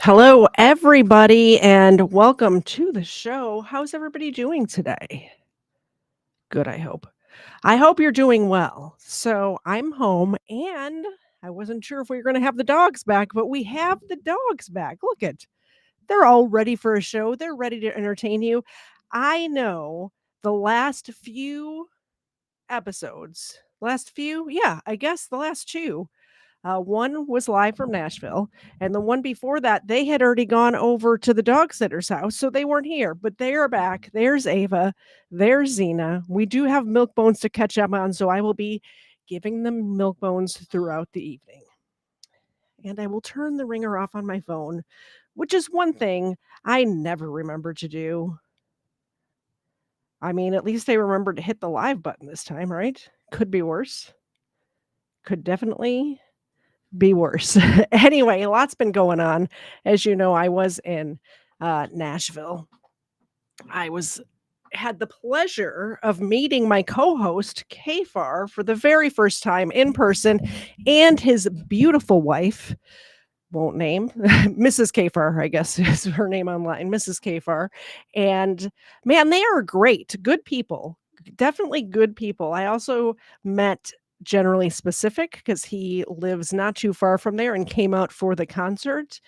Hello, everybody, and welcome to the show. How's everybody doing today? Good, I hope. I hope you're doing well. So, I'm home and I wasn't sure if we were going to have the dogs back, but we have the dogs back. Look at, they're all ready for a show. They're ready to entertain you. I know the last few episodes, I guess the last two. One was live from Nashville, and the one before that, they had already gone over to the dog sitter's house, so they weren't here. But they are back. There's Ava. There's Zena. We do have milk bones to catch up on, so I will be giving them milk bones throughout the evening. And I will turn the ringer off on my phone, which is one thing I never remember to do. I mean, at least I remembered to hit the live button this time, right? Could be worse. Could definitely be worse. Anyway, a lot's been going on. As you know, I was in Nashville. I had the pleasure of meeting my co-host Kafar for the very first time in person, and his beautiful wife. Won't name Mrs. Kafar, I guess is her name online, Mrs. Kafar. And man, they are great, good people, definitely good people. I also met Generally Specific because he lives not too far from there and came out for the concert.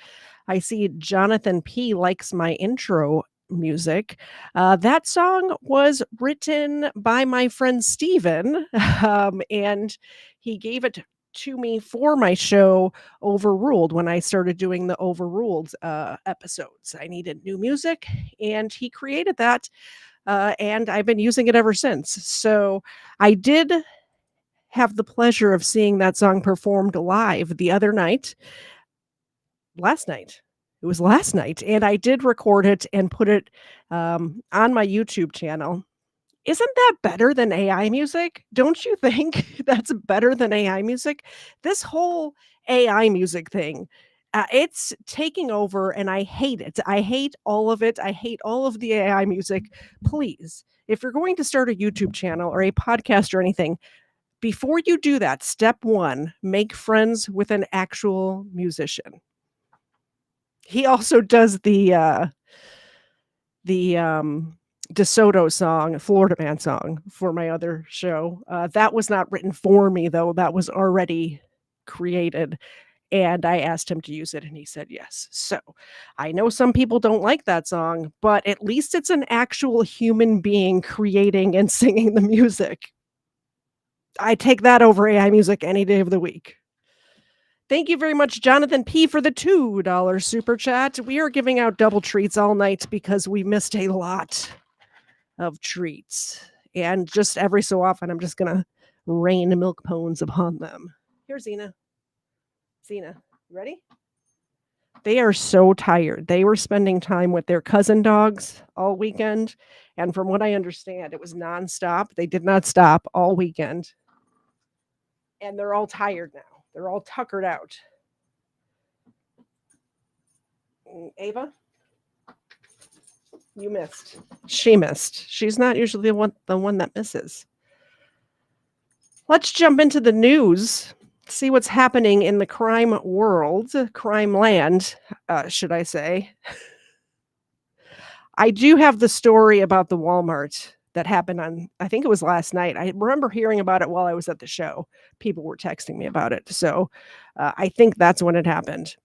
I see Jonathan P likes my intro music. That song was written by my friend Steven, and he gave it to me for my show Overruled when I started doing the Overruled episodes. I needed new music, and he created that, and I've been using it ever since. So I did have the pleasure of seeing that song performed live the other night. Last night. It was last night, and I did record it and put it on my YouTube channel. Isn't that better than AI music? Don't you think that's better than AI music? This whole AI music thing, it's taking over, and I hate it. I hate all of it. I hate all of the AI music. Please, if you're going to start a YouTube channel or a podcast or anything, before you do that, step one, make friends with an actual musician. He also does the DeSoto song, Florida Man song for my other show. That was not written for me though. That was already created, and I asked him to use it and he said yes. So, I know some people don't like that song, but at least it's an actual human being creating and singing the music. I take that over AI music any day of the week. Thank you very much, Jonathan P., for the $2 super chat. We are giving out double treats all night because we missed a lot of treats. And just every so often, I'm just going to rain milk pones upon them. Here's Zena. Zena, ready? They are so tired. They were spending time with their cousin dogs all weekend. And from what I understand, it was nonstop. They did not stop all weekend. And they're all tired now. They're all tuckered out. Ava, you missed. She missed. She's not usually the one that misses. Let's jump into the news. See what's happening in the crime world, Crimeland, should I say. I do have the story about the Walmart that happened on, I think it was last night. I remember hearing about it while I was at the show. People were texting me about it. So I think that's when it happened.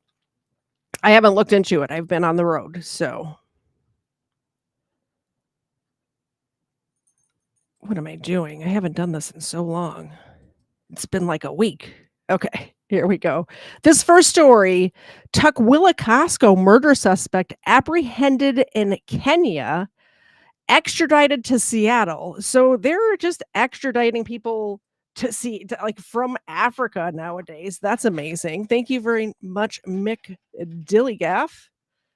I haven't looked into it. I've been on the road. So what am I doing? I haven't done this in so long. It's been like a week. Okay, here we go. This first story, Tukwila Costco murder suspect apprehended in Kenya, extradited to Seattle. So they're just extraditing people like from Africa nowadays. That's amazing. Thank you very much, Mick Dillygaff,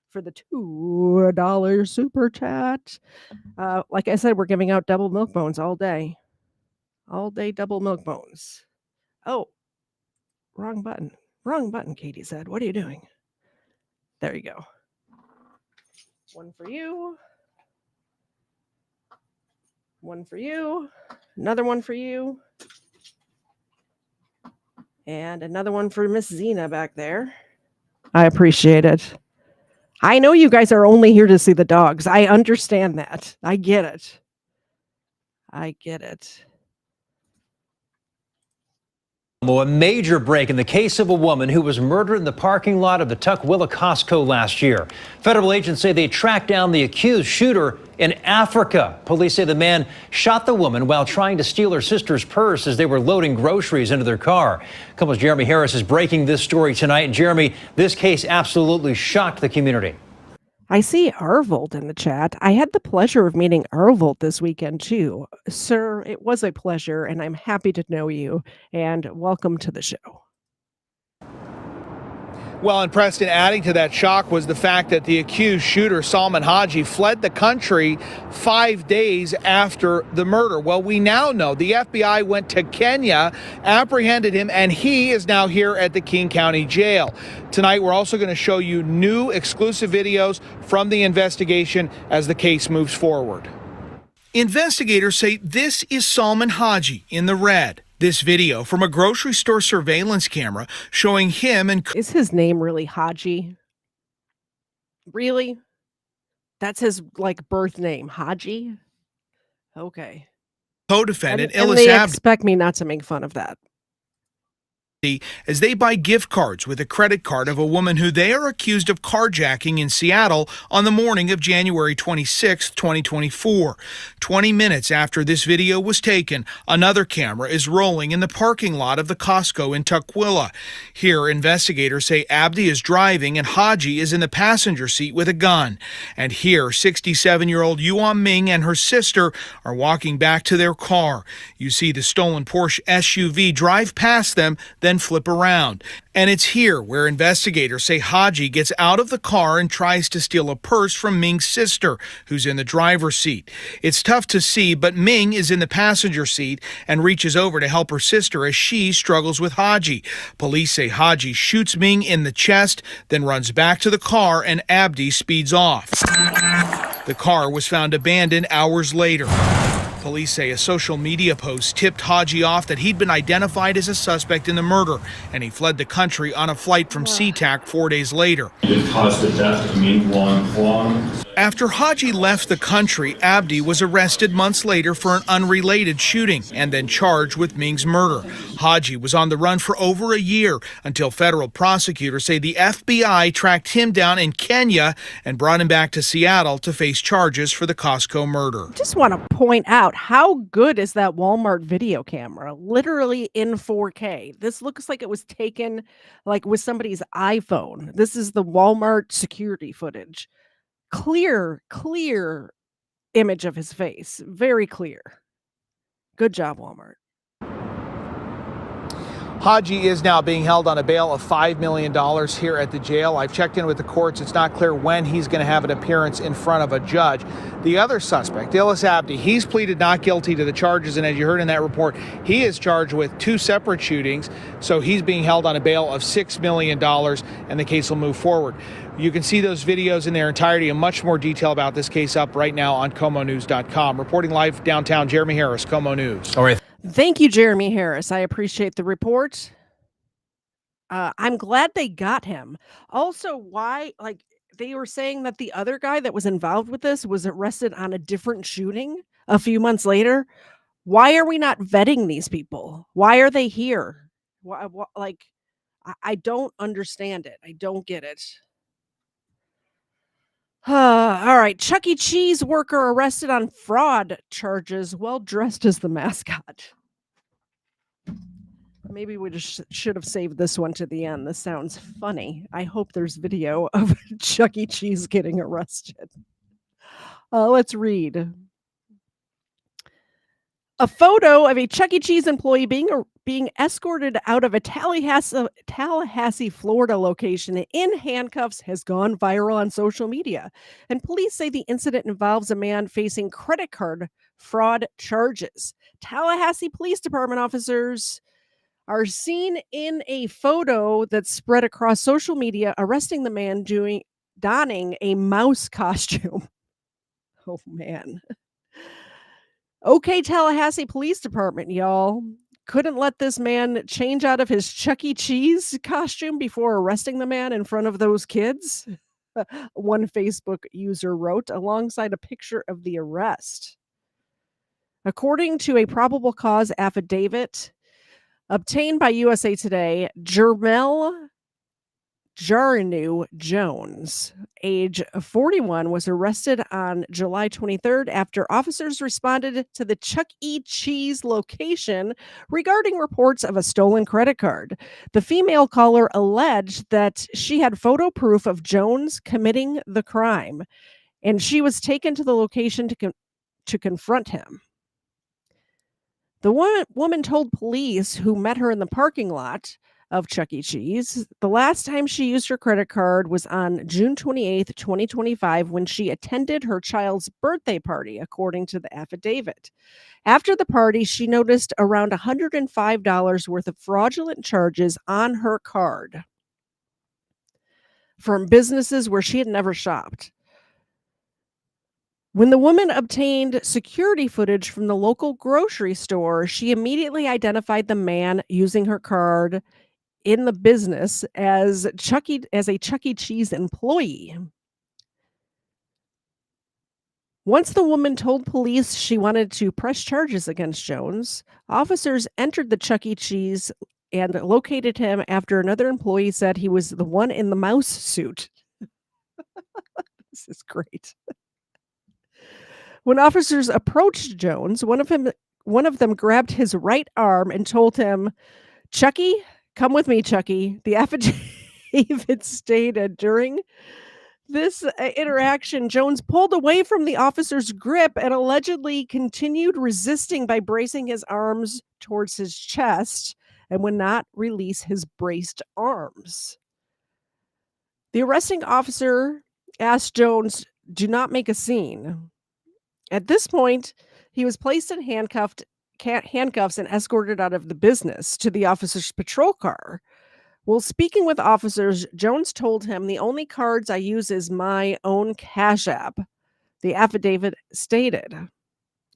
for the $2 super chat. Like I said, we're giving out double milk bones all day. All day double milk bones. Oh, wrong button. Wrong button, Katie said. What are you doing? There you go. One for you. One for you. Another one for you. And another one for Miss Zena back there. I appreciate it. I know you guys are only here to see the dogs. I understand that. I get it. I get it. A major break in the case of a woman who was murdered in the parking lot of the Tukwila Costco last year. Federal agents say they tracked down the accused shooter in Africa. Police say the man shot the woman while trying to steal her sister's purse as they were loading groceries into their car. KOMO's Jeremy Harris is breaking this story tonight. And Jeremy, this case absolutely shocked the community. I see Arvold in the chat. I had the pleasure of meeting Arvold this weekend too. Sir, it was a pleasure, and I'm happy to know you, and welcome to the show. Well, and Preston, adding to that shock was the fact that the accused shooter, Salman Haji, fled the country 5 days after the murder. Well, we now know the FBI went to Kenya, apprehended him, and he is now here at the King County Jail. Tonight, we're also going to show you new exclusive videos from the investigation as the case moves forward. Investigators say this is Salman Haji in the red. This video from a grocery store surveillance camera showing him and... Is his name really Haji? Really? That's his, birth name, Haji? Okay. co-defendant And Illis they Abdi expect me not to make fun of that. as they buy gift cards with a credit card of a woman who they are accused of carjacking in Seattle on the morning of January 26, 2024. 20 minutes after this video was taken, another camera is rolling in the parking lot of the Costco in Tukwila. Here, investigators say Abdi is driving and Haji is in the passenger seat with a gun. And here, 67-year-old Yuan Ming and her sister are walking back to their car. You see the stolen Porsche SUV drive past them, then flip around. And it's here where investigators say Haji gets out of the car and tries to steal a purse from Ming's sister, who's in the driver's seat. It's tough to see, but Ming is in the passenger seat and reaches over to help her sister as she struggles with Haji. Police say Haji shoots Ming in the chest, then runs back to the car and Abdi speeds off. The car was found abandoned hours later. Police say a social media post tipped Haji off that he'd been identified as a suspect in the murder, and he fled the country on a flight from SeaTac 4 days later. It caused the death of Ming Huang. After Haji left the country, Abdi was arrested months later for an unrelated shooting and then charged with Ming's murder. Haji was on the run for over a year until federal prosecutors say the FBI tracked him down in Kenya and brought him back to Seattle to face charges for the Costco murder. Just want to point out, how good is that Walmart video camera? Literally in 4K. This looks like it was taken with somebody's iPhone. This is the Walmart security footage. Clear image of his face. Very clear. Good job, Walmart. Haji is now being held on a bail of $5 million here at the jail. I've checked in with the courts. It's not clear when he's going to have an appearance in front of a judge. The other suspect, Illis Abdi, he's pleaded not guilty to the charges, and as you heard in that report, he is charged with 2 separate shootings, so he's being held on a bail of $6 million, and the case will move forward. You can see those videos in their entirety and much more detail about this case up right now on KOMOnews.com. Reporting live downtown, Jeremy Harris, KOMO News. All right. Thank you, Jeremy Harris. I appreciate the report. I'm glad they got him. Also, why, they were saying that the other guy that was involved with this was arrested on a different shooting a few months later. Why are we not vetting these people? Why are they here? I don't understand it. I don't get it. All right. Chuck E. Cheese worker arrested on fraud charges while dressed as the mascot. Maybe we just should have saved this one to the end. This sounds funny. I hope there's video of Chuck E. Cheese getting arrested. Let's read. A photo of a Chuck E. Cheese employee being escorted out of a Tallahassee, Florida location in handcuffs has gone viral on social media. And police say the incident involves a man facing credit card fraud charges. Tallahassee Police Department officers are seen in a photo that's spread across social media arresting the man donning a mouse costume. Oh, man. Okay, Tallahassee Police Department, y'all. Couldn't let this man change out of his Chuck E. Cheese costume before arresting the man in front of those kids? one Facebook user wrote alongside a picture of the arrest. According to a probable cause affidavit obtained by USA Today, Jermel Jarinu Jones, age 41, was arrested on July 23rd after officers responded to the Chuck E. Cheese location regarding reports of a stolen credit card. The female caller alleged that she had photo proof of Jones committing the crime, and she was taken to the location to confront him. The woman told police who met her in the parking lot of Chuck E. Cheese the last time she used her credit card was on June 28th, 2025, when she attended her child's birthday party, according to the affidavit. After the party, she noticed around $105 worth of fraudulent charges on her card from businesses where she had never shopped. When the woman obtained security footage from the local grocery store, she immediately identified the man using her card in the business as a Chuck E. Cheese employee. Once the woman told police she wanted to press charges against Jones, officers entered the Chuck E. Cheese and located him after another employee said he was the one in the mouse suit. This is great. When officers approached Jones, one of them grabbed his right arm and told him, "Chucky, come with me, Chucky." The affidavit stated during this interaction, Jones pulled away from the officer's grip and allegedly continued resisting by bracing his arms towards his chest and would not release his braced arms. The arresting officer asked Jones, "Do not make a scene." At this point, he was placed in handcuffs and escorted out of the business to the officer's patrol car. While speaking with officers, Jones told him, "The only cards I use is my own Cash App," the affidavit stated.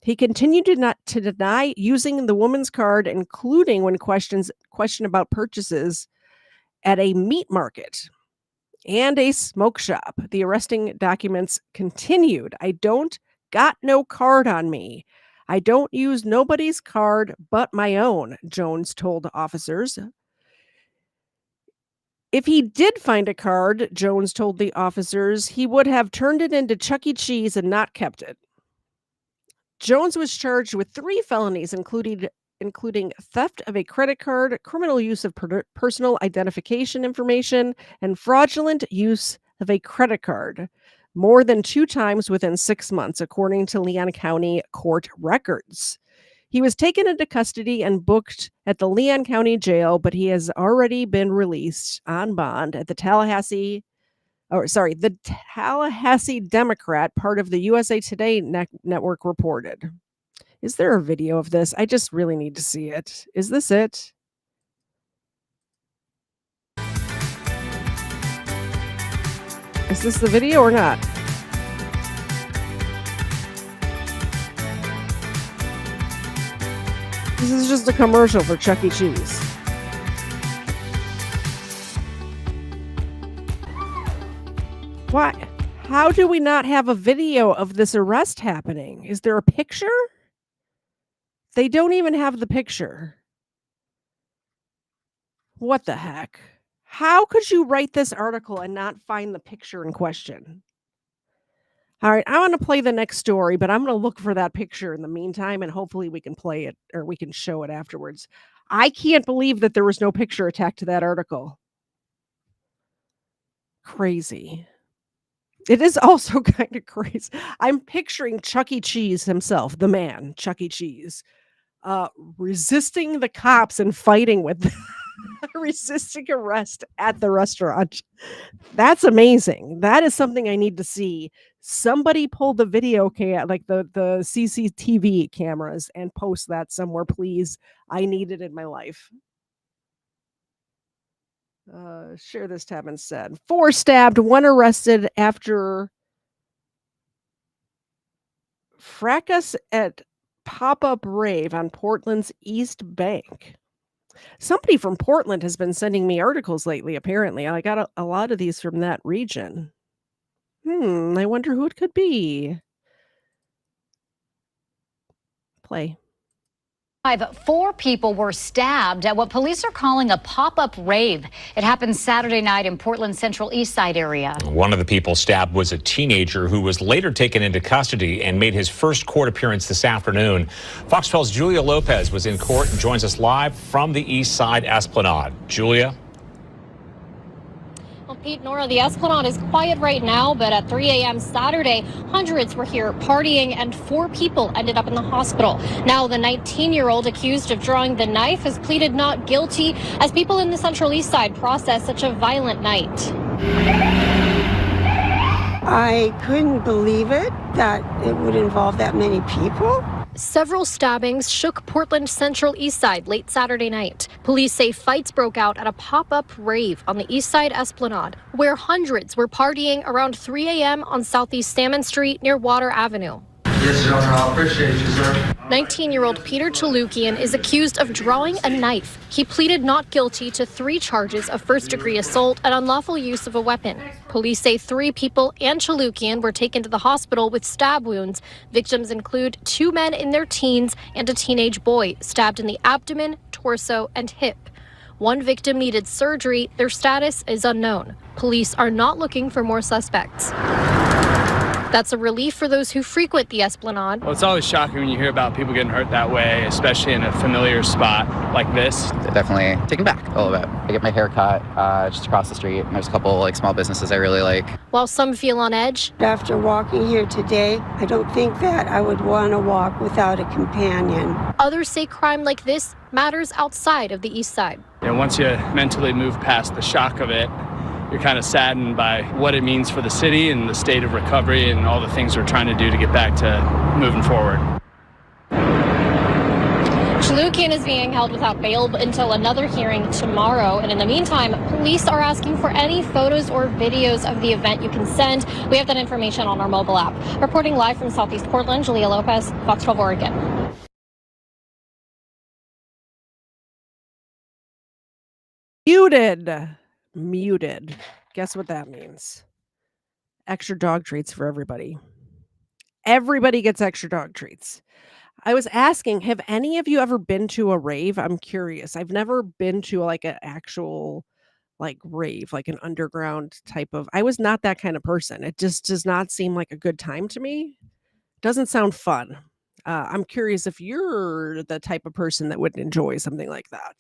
He continued to deny using the woman's card, including when questioned about purchases at a meat market and a smoke shop. The arresting documents continued. "I don't got no card on me. I don't use nobody's card but my own," Jones told officers. If he did find a card, Jones told the officers, he would have turned it into Chuck E. Cheese and not kept it. Jones was charged with 3 felonies, including theft of a credit card, criminal use of personal identification information, and fraudulent use of a credit card, more than 2 times within 6 months, according to Leon County court records. He was taken into custody and booked at the Leon County Jail, but he has already been released on bond at the Tallahassee Democrat, part of the USA Today network, reported. Is there a video of this? I just really need to see it. Is this it? Is this the video or not? This is just a commercial for Chuck E. Cheese. Why? How do we not have a video of this arrest happening? Is there a picture? They don't even have the picture. What the heck? How could you write this article and not find the picture in question? All right, I want to play the next story, but I'm going to look for that picture in the meantime, and hopefully we can play it or we can show it afterwards. I can't believe that there was no picture attached to that article. Crazy. It is also kind of crazy. I'm picturing Chuck E. Cheese himself, the man, Chuck E. Cheese, resisting the cops and fighting with them. Resisting arrest at the restaurant. That's amazing. That is something I need to see. Somebody pull the video like the CCTV cameras and post that somewhere, please. I need it in my life. Share this tab instead. 4 stabbed, 1 arrested after fracas at pop-up rave on Portland's East Bank. Somebody from Portland has been sending me articles lately, apparently. I got a lot of these from that region. I wonder who it could be. Play. Four people were stabbed at what police are calling a pop-up rave. It happened Saturday night in Portland's Central East Side area. One of the people stabbed was a teenager who was later taken into custody and made his first court appearance this afternoon. Fox 12's Julia Lopez was in court and joins us live from the East Side Esplanade. Julia? Well, Pete, Nora, the Esplanade is quiet right now, but at 3 a.m. Saturday, hundreds were here partying and 4 people ended up in the hospital. Now, the 19-year-old accused of drawing the knife has pleaded not guilty as people in the Central East Side process such a violent night. I couldn't believe it that it would involve that many people. Several stabbings shook Portland's Central East Side late Saturday night. Police say fights broke out at a pop-up rave on the East Side Esplanade, where hundreds were partying around 3 a.m. on Southeast Salmon Street near Water Avenue. Yes, Your Honor, I appreciate you, sir. 19-year-old Peter Chalukian is accused of drawing a knife. He pleaded not guilty to 3 charges of first-degree assault and unlawful use of a weapon. Police say 3 people and Chalukian were taken to the hospital with stab wounds. Victims include 2 men in their teens and a teenage boy stabbed in the abdomen, torso, and hip. 1 victim needed surgery. Their status is unknown. Police are not looking for more suspects. That's a relief for those who frequent the Esplanade. Well, it's always shocking when you hear about people getting hurt that way, especially in a familiar spot like this. Definitely taken back a little bit. I get my hair cut just across the street, and there's a couple small businesses I really like. While some feel on edge, After walking here today, I don't think that I would want to walk without a companion. others say crime like this matters outside of the East Side. Once you mentally move past the shock of it, you're kind of saddened by what it means for the city and the state of recovery and all the things we're trying to do to get back to moving forward. Chalukian is being held without bail until another hearing tomorrow. And in the meantime, police are asking for any photos or videos of the event you can send. We have that information on our mobile app. Reporting live from Southeast Portland, Julia Lopez, Fox 12 Oregon. Muted. Guess what that means? Extra dog treats for everybody. Everybody gets extra dog treats. I was asking, have any of you ever been to a rave? I'm curious. I've never been to like an actual rave, like an underground type of. I was not that kind of person. It just does not seem like a good time to me. Doesn't sound fun. I'm curious if you're the type of person that would enjoy something like that.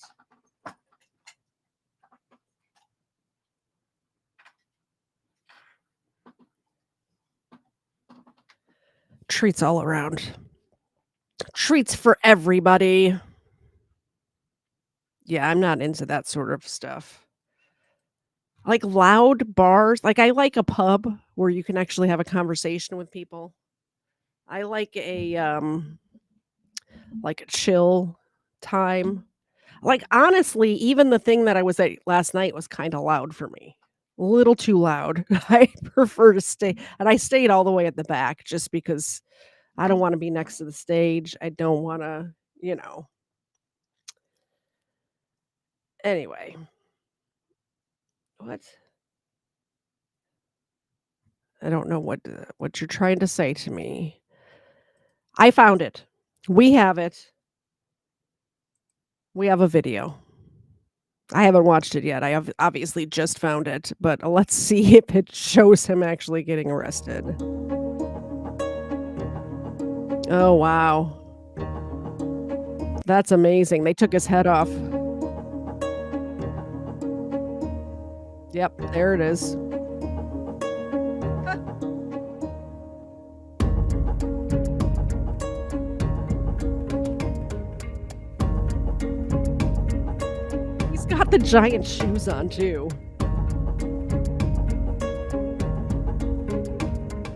Treats all around. Treats for everybody. Yeah, I'm not into that sort of stuff. Like loud bars. Like I like a pub where you can actually have a conversation with people. I like a chill time. Like honestly, even the thing that I was at last night was kind of loud for me. A little too loud. I prefer to stay, and I stayed all the way at the back just because I don't want to be next to the stage. I don't want to, Anyway. What? I don't know what you're trying to say to me. I found it. We have it. We have a video. I haven't watched it yet. I have obviously just found it, but let's see if it shows him actually getting arrested. Oh, wow. That's amazing. They took his head off. Yep, there it is. He's got the giant shoes on, too.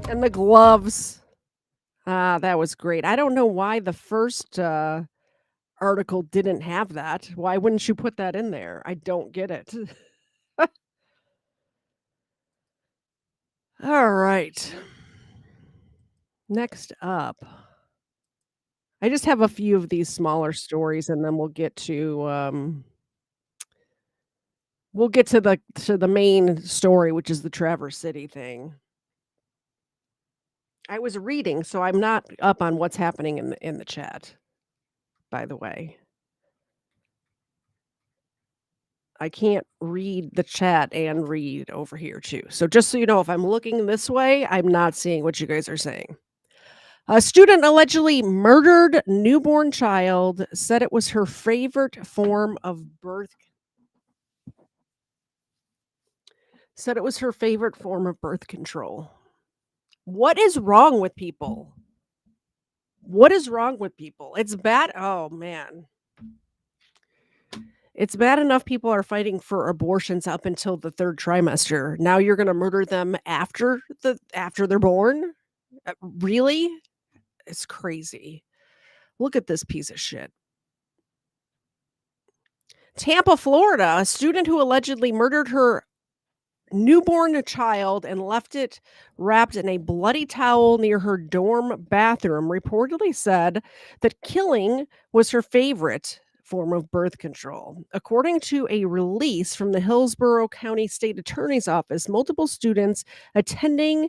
And the gloves. That was great. I don't know why the first article didn't have that. Why wouldn't you put that in there? I don't get it. All right. Next up. I just have a few of these smaller stories and then we'll get to the main story, which is the Traverse City thing. I was reading, so I'm not up on what's happening in the chat, by the way. I can't read the chat and read over here too. So just so you know, if I'm looking this way, I'm not seeing what you guys are saying. A student allegedly murdered newborn child, said it was her favorite form of birth. Said it was her favorite form of birth control. What is wrong with people? What is wrong with people? It's bad. Oh man. It's bad enough people are fighting for abortions up until the 3rd trimester. Now you're going to murder them after they're born? Really? It's crazy. Look at this piece of shit. Tampa, Florida, a student who allegedly murdered her newborn child and left it wrapped in a bloody towel near her dorm bathroom reportedly said that killing was her favorite form of birth control. According to a release from the Hillsborough County State Attorney's Office, multiple students attending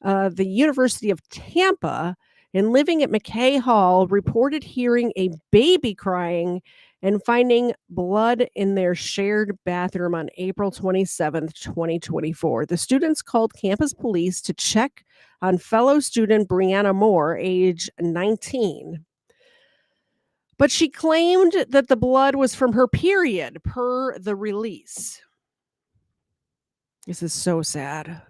the University of Tampa and living at McKay Hall reported hearing a baby crying and finding blood in their shared bathroom on April 27th, 2024. The students called campus police to check on fellow student Brianna Moore, age 19. But she claimed that the blood was from her period, per the release. This is so sad.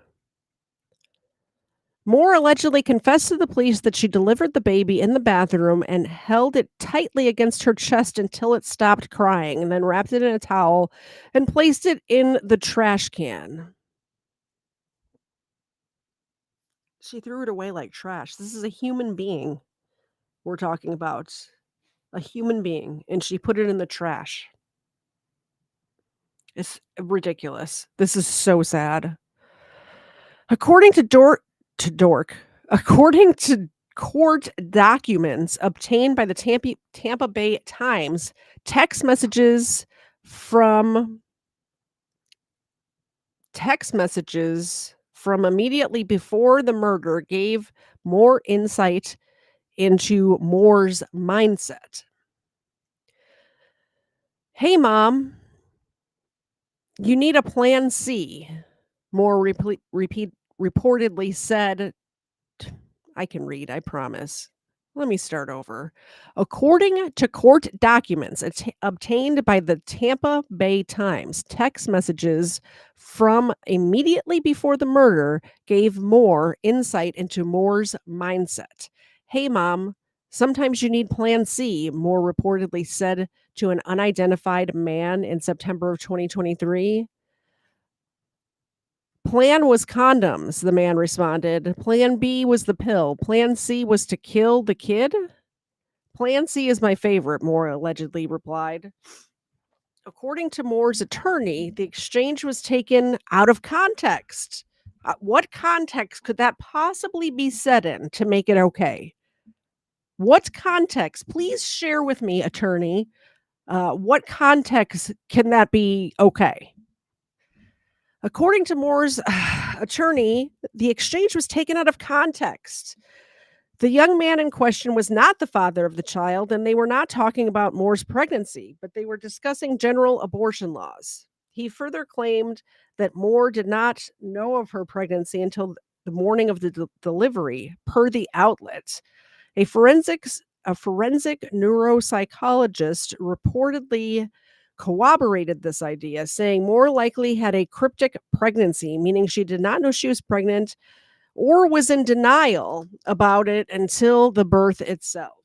Moore allegedly confessed to the police that she delivered the baby in the bathroom and held it tightly against her chest until it stopped crying, and then wrapped it in a towel and placed it in the trash can. She threw it away like trash. This is a human being we're talking about. A human being, and she put it in the trash. It's ridiculous. This is so sad. According to court documents obtained by the Tampa Bay Times, text messages from immediately before the murder gave more insight into Moore's mindset. Hey, Mom, you need a plan C, Moore reportedly said. I can read, I promise. Let me start over. According to court documents obtained by the Tampa Bay Times, text messages from immediately before the murder gave Moore insight into Moore's mindset. Hey, Mom, sometimes you need plan C, Moore reportedly said to an unidentified man in September of 2023. Plan was condoms, the man responded. Plan B was the pill. Plan C was to kill the kid? Plan C is my favorite, Moore allegedly replied. According to Moore's attorney, the exchange was taken out of context. What context could that possibly be said in to make it okay? What context? Please share with me, attorney. What context can that be okay? According to Moore's attorney, the exchange was taken out of context. The young man in question was not the father of the child, and they were not talking about Moore's pregnancy, but they were discussing general abortion laws. He further claimed that Moore did not know of her pregnancy until the morning of the delivery, per the outlet. A forensic neuropsychologist reportedly corroborated this idea, saying Moore likely had a cryptic pregnancy, meaning she did not know she was pregnant or was in denial about it until the birth itself.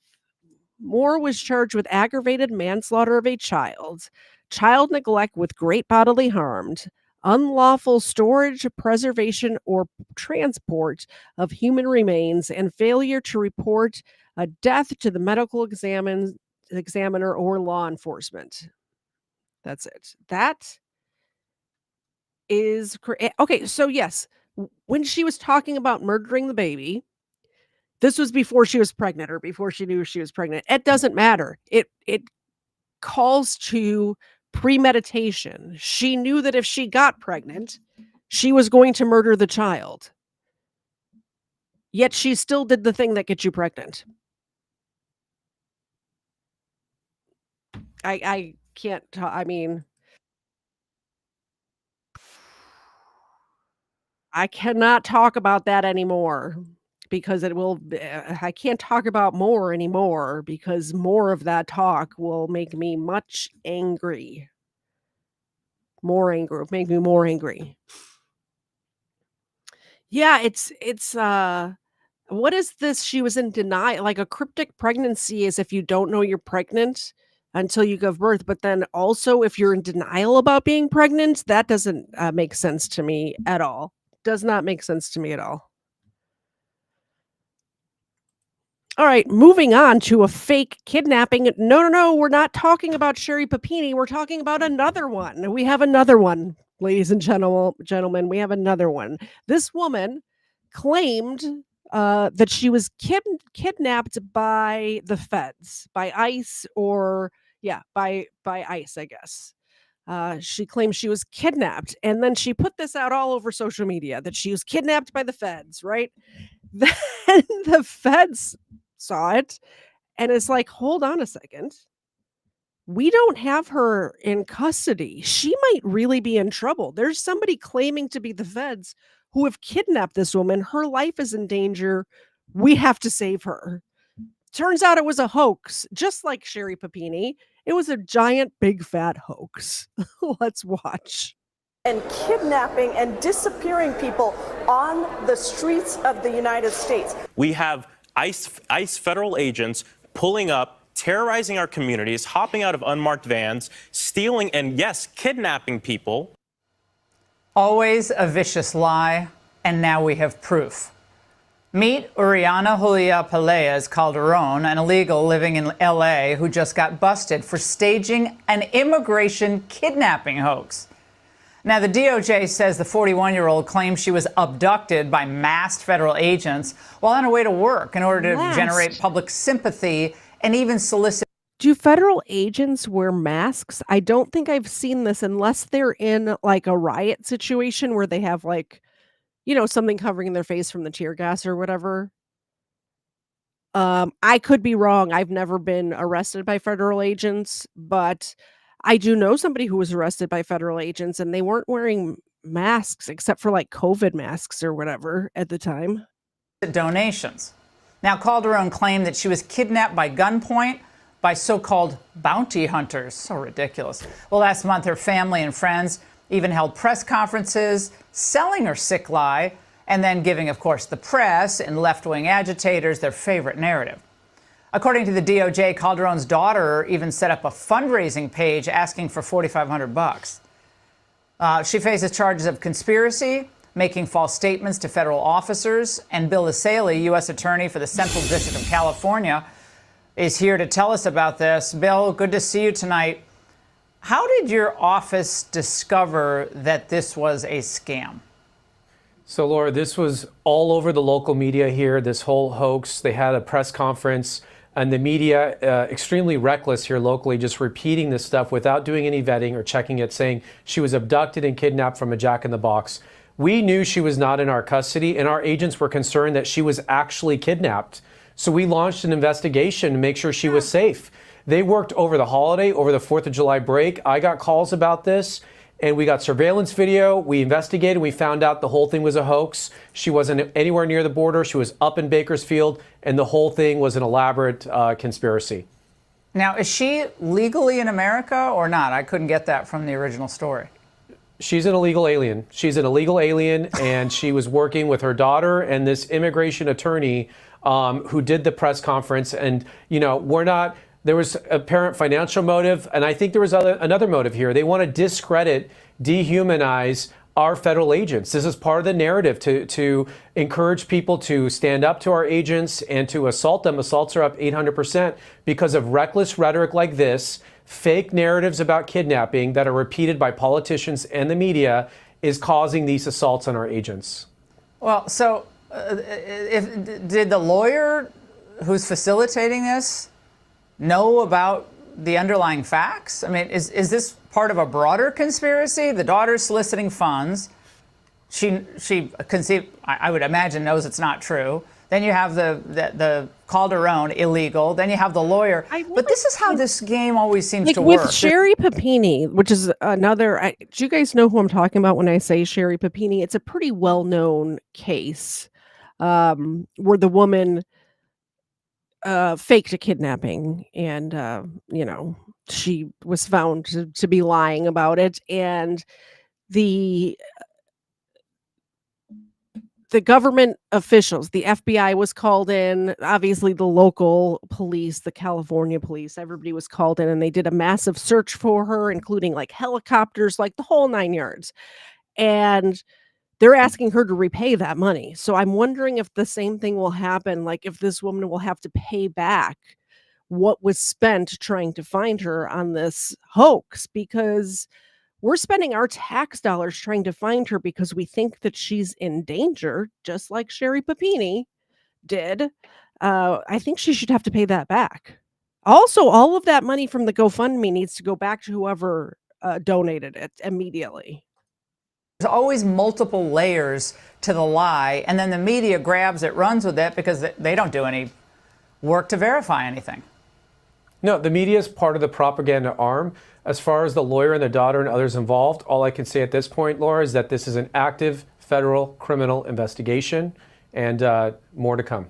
Moore was charged with aggravated manslaughter of a child, child neglect with great bodily harm, unlawful storage, preservation, or transport of human remains, and failure to report a death to the medical examiner or law enforcement. That's it. That is okay. So yes, when she was talking about murdering the baby, this was before she was pregnant or before she knew she was pregnant. It doesn't matter. It calls to premeditation. She knew that if she got pregnant, she was going to murder the child. Yet she still did the thing that gets you pregnant. I can't I mean, I cannot talk about that anymore because it will I can't talk about more anymore because more of that talk will make me much angry. More angry, make me more angry. Yeah, it's what is this? She was in denial. Like a cryptic pregnancy is if you don't know you're pregnant until you give birth, but then also if you're in denial about being pregnant, that doesn't make sense to me at all. Does not make sense to me at all. All right, moving on to a fake kidnapping. No, no, no, we're not talking about Sherry Papini. We're talking about another one. We have another one, ladies and gentlemen. We have another one. This woman claimed that she was kidnapped by the feds, by ICE, or yeah, by ICE, I guess. She claimed she was kidnapped, and then she put this out all over social media that she was kidnapped by the feds, right? Then the feds saw it and it's like, hold on a second. We don't have her in custody. She might really be in trouble. There's somebody claiming to be the feds who have kidnapped this woman. Her life is in danger. We have to save her. Turns out it was a hoax, just like Sherry Papini. It was a giant, big, fat hoax. Let's watch. And kidnapping and disappearing people on the streets of the United States. We have ICE federal agents pulling up, terrorizing our communities, hopping out of unmarked vans, stealing and, yes, kidnapping people. Always a vicious lie, and now we have proof. Meet Uriana Julia Peleas Calderon, an illegal living in L.A. who just got busted for staging an immigration kidnapping hoax. Now, the DOJ says the 41-year-old claims she was abducted by masked federal agents while on her way to work in order to generate public sympathy and even solicit. Do federal agents wear masks? I don't think I've seen this unless they're in like a riot situation where they have like, you know, something covering their face from the tear gas or whatever. I could be wrong. I've never been arrested by federal agents, but I do know somebody who was arrested by federal agents and they weren't wearing masks except for like COVID masks or whatever at the time. Donations. Now, Calderon claimed that she was kidnapped by gunpoint by so-called bounty hunters. So ridiculous. Well, last month, her family and friends even held press conferences selling her sick lie and then giving, of course, the press and left-wing agitators their favorite narrative. According to the DOJ, Calderon's daughter even set up a fundraising page asking for $4,500. She faces charges of conspiracy, making false statements to federal officers, and Bill Asaley, U.S. Attorney for the Central District of California, is here to tell us about this. Bill, good to see you tonight. How did your office discover that this was a scam? So, Laura, this was all over the local media here, this whole hoax. They had a press conference. And the media, extremely reckless here locally, just repeating this stuff without doing any vetting or checking it, saying she was abducted and kidnapped from a Jack in the Box. We knew she was not in our custody, and our agents were concerned that she was actually kidnapped. So we launched an investigation to make sure she was safe. They worked over the holiday, over the 4th of July break. I got calls about this, and we got surveillance video. We investigated. We found out the whole thing was a hoax. She wasn't anywhere near the border. She was up in Bakersfield, and the whole thing was an elaborate conspiracy. Now, is she legally in America or not? I couldn't get that from the original story. She's an illegal alien. She's an illegal alien, and she was working with her daughter and this immigration attorney who did the press conference. And, you know, there was apparent financial motive, and I think there was another motive here. They want to discredit, dehumanize our federal agents. This is part of the narrative to encourage people to stand up to our agents and to assault them. Assaults are up 800% because of reckless rhetoric like this. Fake narratives about kidnapping that are repeated by politicians and the media is causing these assaults on our agents. Well, so did the lawyer who's facilitating this know about the underlying facts? I mean, is this part of a broader conspiracy? The daughter's soliciting funds. She conceived, I would imagine, knows it's not true. Then you have the Calderon, illegal. Then you have the lawyer. But this is how this game always seems to work. With Sherry Papini, which is another, do you guys know who I'm talking about when I say Sherry Papini? It's a pretty well-known case where the woman faked a kidnapping and, she was found to be lying about it. And the government officials, the FBI was called in, obviously the local police, the California police, everybody was called in, and they did a massive search for her, including like helicopters, like the whole 9 yards. And they're asking her to repay that money. So I'm wondering if the same thing will happen, like if this woman will have to pay back what was spent trying to find her on this hoax, because we're spending our tax dollars trying to find her because we think that she's in danger, just like Sherry Papini did. I think she should have to pay that back. Also, all of that money from the GoFundMe needs to go back to whoever donated it immediately. There's always multiple layers to the lie, and then the media grabs it, runs with it, because they don't do any work to verify anything. No, the media is part of the propaganda arm. As far as the lawyer and the daughter and others involved, all I can say at this point, Laura, is that this is an active federal criminal investigation, and more to come.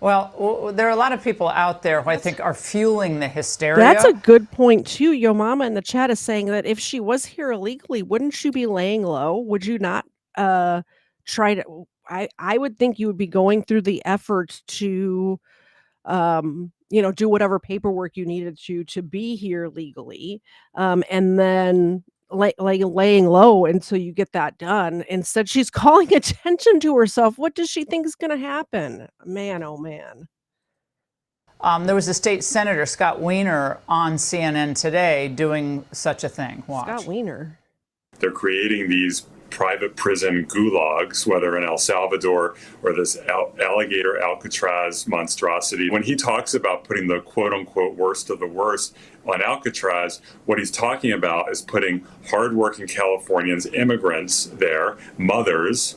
Well, there are a lot of people out there who I think are fueling the hysteria. That's a good point, too. Yo Mama in the chat is saying that if she was here illegally, wouldn't you be laying low? Would you not try to... I would think you would be going through the effort to... do whatever paperwork you needed to be here legally, and then laying low until you get that done. Instead, she's calling attention to herself. What does she think is going to happen? Man, oh man. There was a state senator, Scott Wiener, on CNN today doing such a thing. Watch. Scott Wiener. They're creating these private prison gulags, whether in El Salvador or this alligator Alcatraz monstrosity. When he talks about putting the quote-unquote worst of the worst on Alcatraz, what he's talking about is putting hardworking Californians, immigrants there, mothers,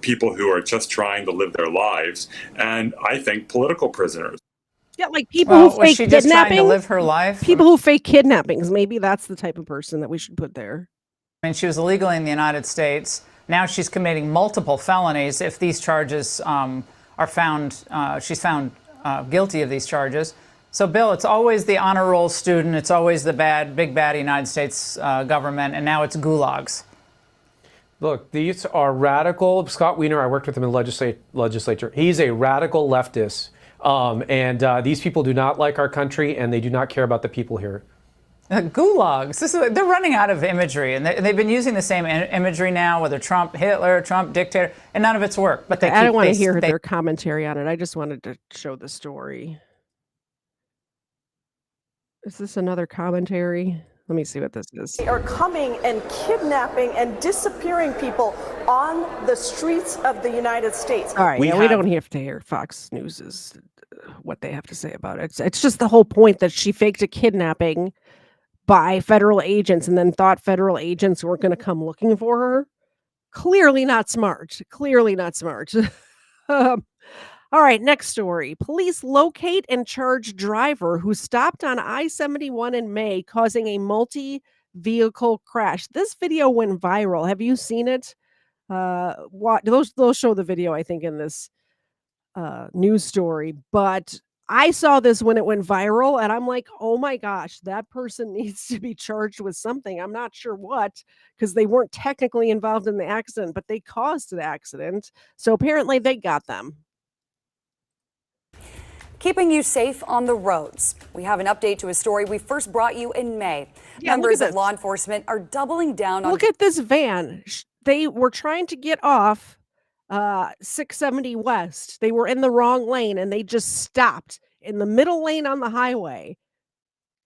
people who are just trying to live their lives, and I think political prisoners. Yeah, like people who fake she just kidnapping. trying to live her life? People who fake kidnappings. Maybe that's the type of person that we should put there. I mean, she was illegally in the United States. Now she's committing multiple felonies. If these charges are found, she's found guilty of these charges. So, Bill, it's always the honor roll student. It's always the big bad United States government. And now it's gulags. Look, these are radical. Scott Wiener, I worked with him in the legislature. He's a radical leftist. And these people do not like our country, and they do not care about the people here. Gulags. They're running out of imagery, and they've been using the same imagery now, whether Trump, Hitler, Trump, dictator, and none of it's worked. But I don't want to hear their commentary on it. I just wanted to show the story. Is this another commentary? Let me see what this is. They are coming and kidnapping and disappearing people on the streets of the United States. All right, we don't have to hear Fox News's what they have to say about it. It's just the whole point that she faked a kidnapping by federal agents and then thought federal agents weren't going to come looking for her. Clearly not smart. Clearly not smart. All right, next story. Police locate and charge driver who stopped on I-71 in May, causing a multi-vehicle crash. This video went viral. Have you seen it? They'll show the video, I think, in this news story. But I saw this when it went viral, and I'm like, oh my gosh, that person needs to be charged with something. I'm not sure what, because they weren't technically involved in the accident, but they caused the accident. So apparently they got them. Keeping you safe on the roads. We have an update to a story we first brought you in May. Members of law enforcement are doubling down on... Look at this van. They were trying to get off 670 West. They were in the wrong lane, and they just stopped in the middle lane on the highway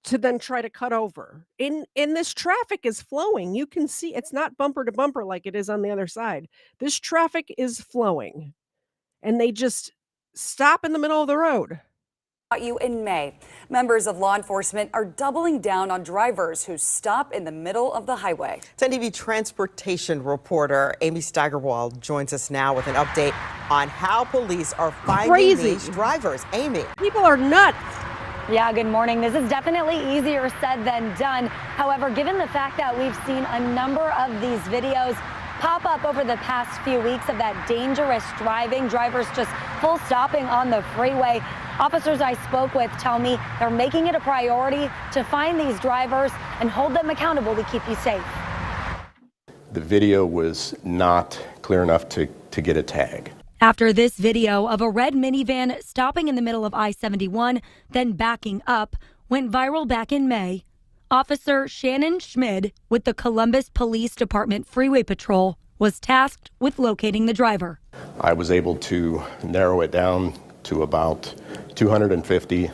to then try to cut over. In this traffic is flowing. You can see it's not bumper to bumper like it is on the other side. This traffic is flowing, and they just stop in the middle of the road. You in May. Members of law enforcement are doubling down on drivers who stop in the middle of the highway. 10 TV transportation reporter Amy Steigerwald joins us now with an update on how police are finding these drivers. Amy. People are nuts. Yeah, good morning. This is definitely easier said than done. However, given the fact that we've seen a number of these videos pop up over the past few weeks of that dangerous driving, drivers just full stopping on the freeway, officers I spoke with tell me they're making it a priority to find these drivers and hold them accountable to keep you safe. The video was not clear enough to get a tag. After this video of a red minivan stopping in the middle of I-71, then backing up, went viral back in May, Officer Shannon Schmid with the Columbus Police Department Freeway Patrol was tasked with locating the driver. I was able to narrow it down to about 250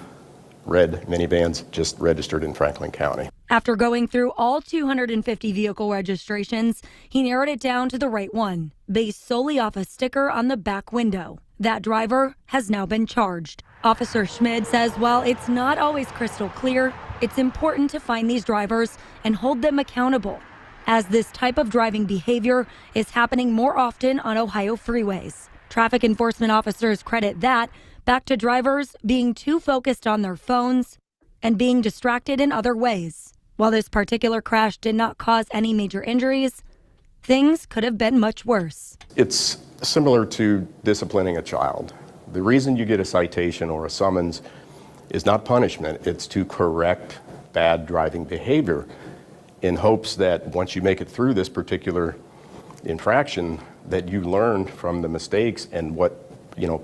red minivans just registered in Franklin County. After going through all 250 vehicle registrations, he narrowed it down to the right one, based solely off a sticker on the back window. That driver has now been charged. Officer Schmid says while it's not always crystal clear, it's important to find these drivers and hold them accountable, as this type of driving behavior is happening more often on Ohio freeways. Traffic enforcement officers credit that back to drivers being too focused on their phones and being distracted in other ways. While this particular crash did not cause any major injuries, things could have been much worse. It's similar to disciplining a child. The reason you get a citation or a summons is not punishment, it's to correct bad driving behavior in hopes that once you make it through this particular infraction, that you learn from the mistakes and what,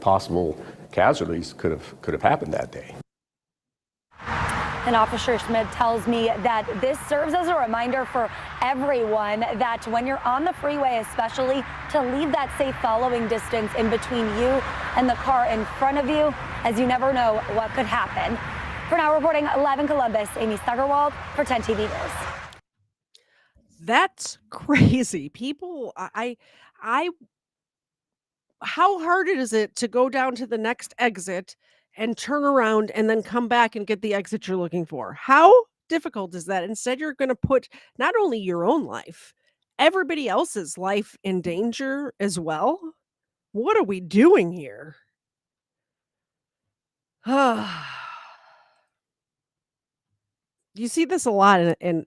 possible casualties could have happened that day. And Officer Schmid tells me that this serves as a reminder for everyone that when you're on the freeway, especially, to leave that safe following distance in between you and the car in front of you, as you never know what could happen. For now, reporting live in Columbus, Amy Steigerwald for 10 TV News. That's crazy. People, how hard is it to go down to the next exit and turn around and then come back and get the exit you're looking for? How difficult is that? Instead, you're going to put not only your own life, everybody else's life in danger as well. What are we doing here? You see this a lot in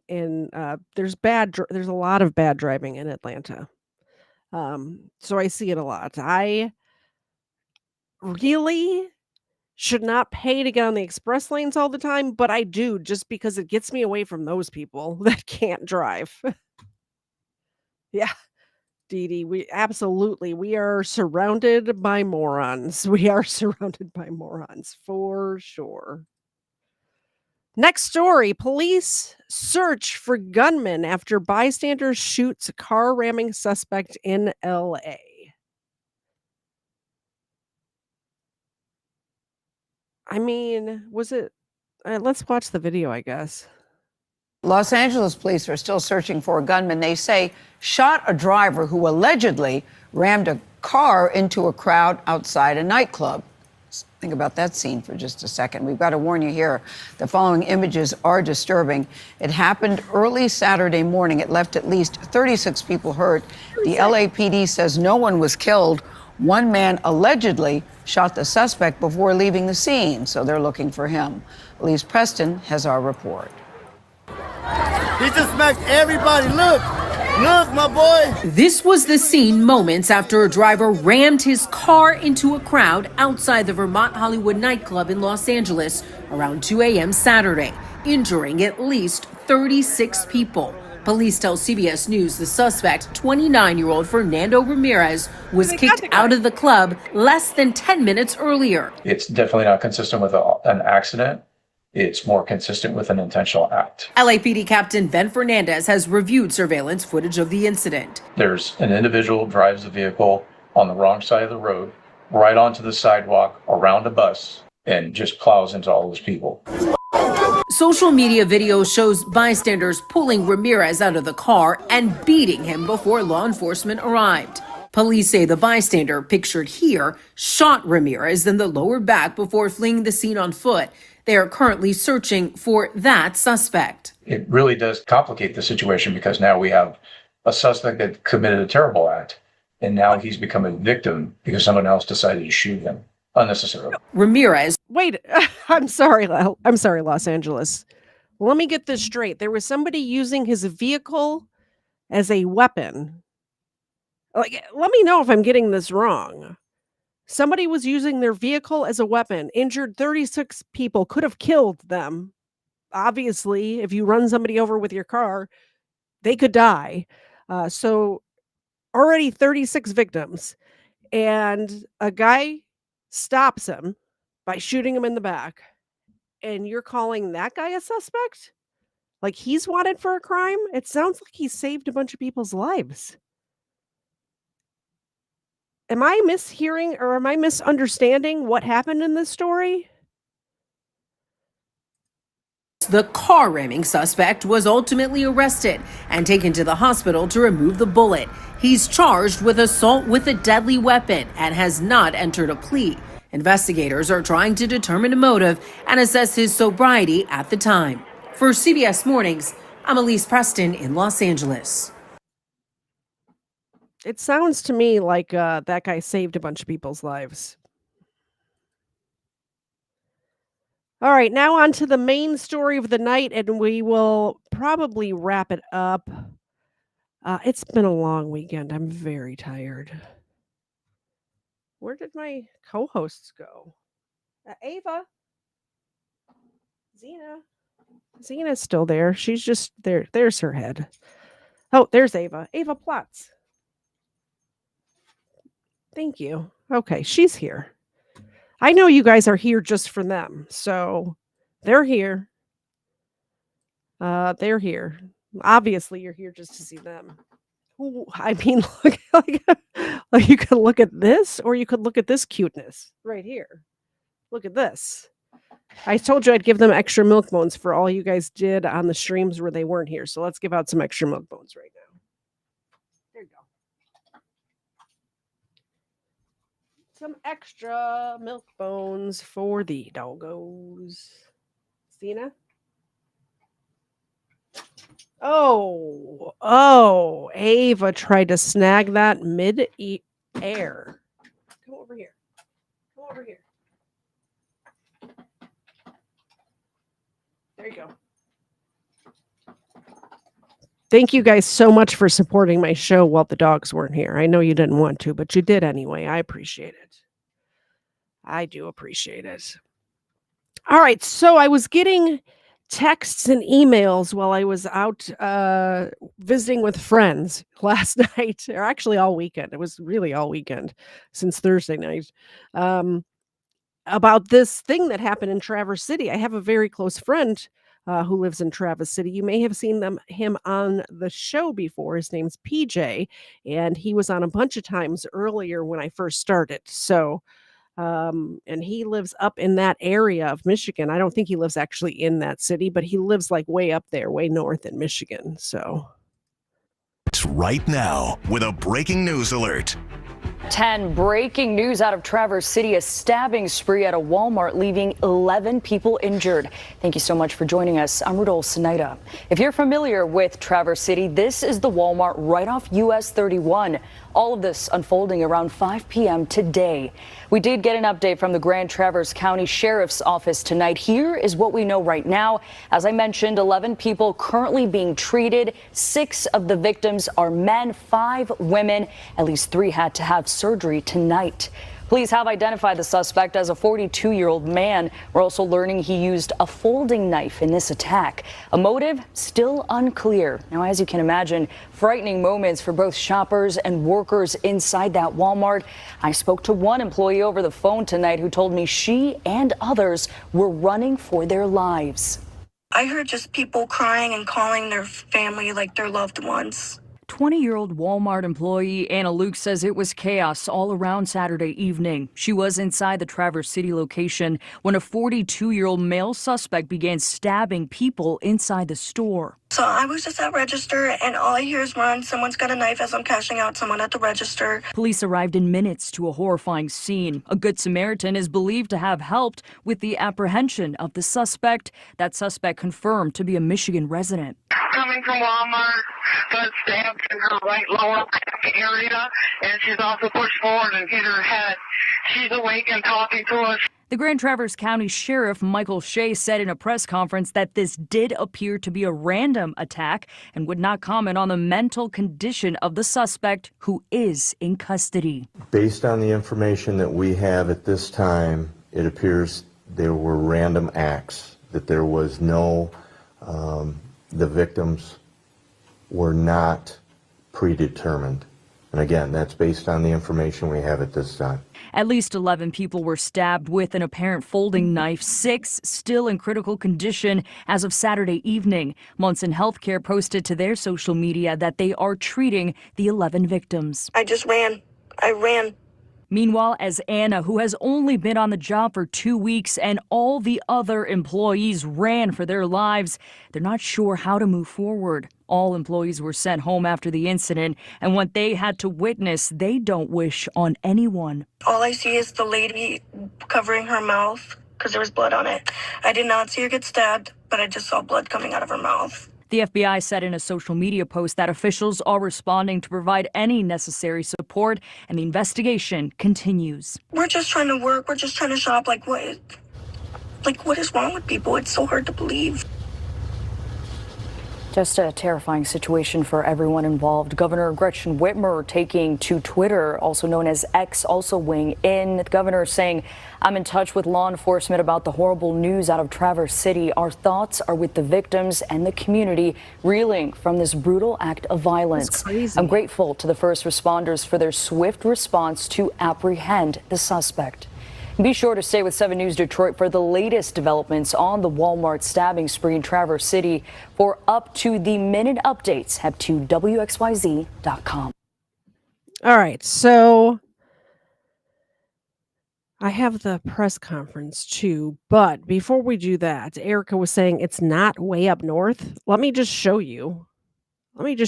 there's a lot of bad driving in Atlanta. So I see it a lot. I really should not pay to get on the express lanes all the time, but I do just because it gets me away from those people that can't drive. Yeah, Dee Dee, we are surrounded by morons. We are surrounded by morons for sure. Next story, police search for gunman after bystander shoots car ramming suspect in LA. I mean, was it? Let's watch the video, I guess. Los Angeles police are still searching for a gunman they say shot a driver who allegedly rammed a car into a crowd outside a nightclub. Think about that scene for just a second. We've got to warn you here. The following images are disturbing. It happened early Saturday morning. It left at least 36 people hurt. The LAPD says no one was killed. One man allegedly shot the suspect before leaving the scene, so they're looking for him. Elise Preston has our report. He just smacked everybody. Look, my boy. This was the scene moments after a driver rammed his car into a crowd outside the Vermont Hollywood nightclub in Los Angeles around 2 a.m. Saturday, injuring at least 36 people. Police tell CBS News the suspect, 29-year-old Fernando Ramirez, was kicked out of the club less than 10 minutes earlier. It's definitely not consistent with an accident. It's more consistent with an intentional act. LAPD Captain Ben Fernandez has reviewed surveillance footage of the incident. There's an individual who drives the vehicle on the wrong side of the road, right onto the sidewalk, around a bus, and just plows into all those people. Social media video shows bystanders pulling Ramirez out of the car and beating him before law enforcement arrived. Police say the bystander, pictured here, shot Ramirez in the lower back before fleeing the scene on foot. They are currently searching for that suspect. It really does complicate the situation because now we have a suspect that committed a terrible act, and now he's become a victim because someone else decided to shoot him unnecessarily. Ramirez. Wait, I'm sorry, Los Angeles. Let me get this straight. There was somebody using his vehicle as a weapon. Like, let me know if I'm getting this wrong. Somebody was using their vehicle as a weapon, injured 36 people, could have killed them. Obviously, if you run somebody over with your car, they could die. So already 36 victims. And a guy stops him by shooting him in the back. And you're calling that guy a suspect? Like he's wanted for a crime? It sounds like he saved a bunch of people's lives. Am I mishearing or am I misunderstanding what happened in this story? The car ramming suspect was ultimately arrested and taken to the hospital to remove the bullet. He's charged with assault with a deadly weapon and has not entered a plea. Investigators are trying to determine a motive and assess his sobriety at the time. For CBS Mornings, I'm Elise Preston in Los Angeles. It sounds to me like that guy saved a bunch of people's lives. All right, now on to the main story of the night, and we will probably wrap it up. It's been a long weekend. I'm very tired. Where did my co-hosts go? Ava? Zena's still there. She's just there. There's her head. Oh, there's Ava. Ava Platz. Thank you. Okay, she's here. I know you guys are here just for them, so they're here. They're here. Obviously, you're here just to see them. Ooh, I mean, look, like you could look at this, or you could look at this cuteness right here. Look at this. I told you I'd give them extra milk bones for all you guys did on the streams where they weren't here. So let's give out some extra milk bones right now. There you go. Some extra milk bones for the doggos. Zena? Oh, Ava tried to snag that mid-air. Come over here. Come over here. There you go. Thank you guys so much for supporting my show while the dogs weren't here. I know you didn't want to, but you did anyway. I appreciate it. I do appreciate it. All right, so I was getting texts and emails while I was out visiting with friends last night, or actually all weekend. It was really all weekend since Thursday night. About this thing that happened in Traverse City. I have a very close friend who lives in Traverse City. You may have seen him on the show before. His name's PJ, and he was on a bunch of times earlier when I first started. So, and he lives up in that area of Michigan. I don't think he lives actually in that city, but he lives like way up there, way north in Michigan. So. Right now with a breaking news alert. 10 breaking news out of Traverse City. A stabbing spree at a Walmart leaving 11 people injured. Thank you so much for joining us. I'm Rudolph Sinaida. If you're familiar with Traverse City, this is the Walmart right off US 31. All of this unfolding around 5 p.m. today. We did get an update from the Grand Traverse County Sheriff's Office tonight. Here is what we know right now. As I mentioned, 11 people currently being treated. 6 of the victims are men, 5 women. At least 3 had to have surgery tonight. Police have identified the suspect as a 42-year-old man. We're also learning he used a folding knife in this attack. A motive still unclear. Now, as you can imagine, frightening moments for both shoppers and workers inside that Walmart. I spoke to one employee over the phone tonight who told me she and others were running for their lives. I heard just people crying and calling their family like their loved ones. 20-year-old Walmart employee Anna Luke says it was chaos all around Saturday evening. She was inside the Traverse City location when a 42-year-old male suspect began stabbing people inside the store. So I was just at register, and all I hear is run. Someone's got a knife as I'm cashing out someone at the register. Police arrived in minutes to a horrifying scene. A Good Samaritan is believed to have helped with the apprehension of the suspect. That suspect confirmed to be a Michigan resident. Coming from Walmart, got stabbed in her right lower back area, and she's also pushed forward and hit her head. She's awake and talking to us. The Grand Traverse County Sheriff Michael Shea said in a press conference that this did appear to be a random attack and would not comment on the mental condition of the suspect, who is in custody. Based on the information that we have at this time, it appears there were random acts, that there was no, the victims were not predetermined. And again, that's based on the information we have at this time. At least 11 people were stabbed with an apparent folding knife, 6 still in critical condition as of Saturday evening. Munson Healthcare posted to their social media that they are treating the 11 victims. I just ran. I ran. Meanwhile, as Anna, who has only been on the job for 2 weeks, and all the other employees ran for their lives, they're not sure how to move forward. All employees were sent home after the incident, and what they had to witness, they don't wish on anyone. All I see is the lady covering her mouth because there was blood on it. I did not see her get stabbed, but I just saw blood coming out of her mouth. The FBI said in a social media post that officials are responding to provide any necessary support, and the investigation continues. We're just trying to work. We're just trying to shop. What is wrong with people? It's so hard to believe. Just a terrifying situation for everyone involved. Governor Gretchen Whitmer taking to Twitter, also known as X, also weighing in. The governor saying, "I'm in touch with law enforcement about the horrible news out of Traverse City. Our thoughts are with the victims and the community reeling from this brutal act of violence. I'm grateful to the first responders for their swift response to apprehend the suspect." Be sure to stay with 7 News Detroit for the latest developments on the Walmart stabbing spree in Traverse City. For up-to-the-minute updates, head to WXYZ.com. All right, so I have the press conference too, but before we do that, Erica was saying it's not way up north. Let me just show you. And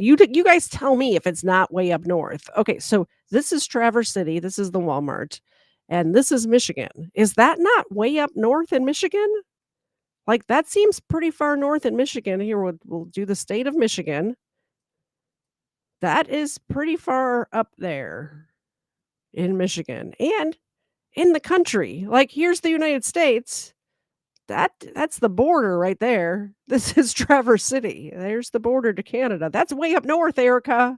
you guys tell me if it's not way up north. Okay, so this is Traverse City. This is the Walmart. And this is Michigan. Is that not way up north in Michigan? Like, that seems pretty far north in Michigan. Here, we'll do the state of Michigan. That is pretty far up there in Michigan and in the country. Like, here's the United States. That's the border right there. This is Traverse City. There's the border to Canada. That's way up north, Erica.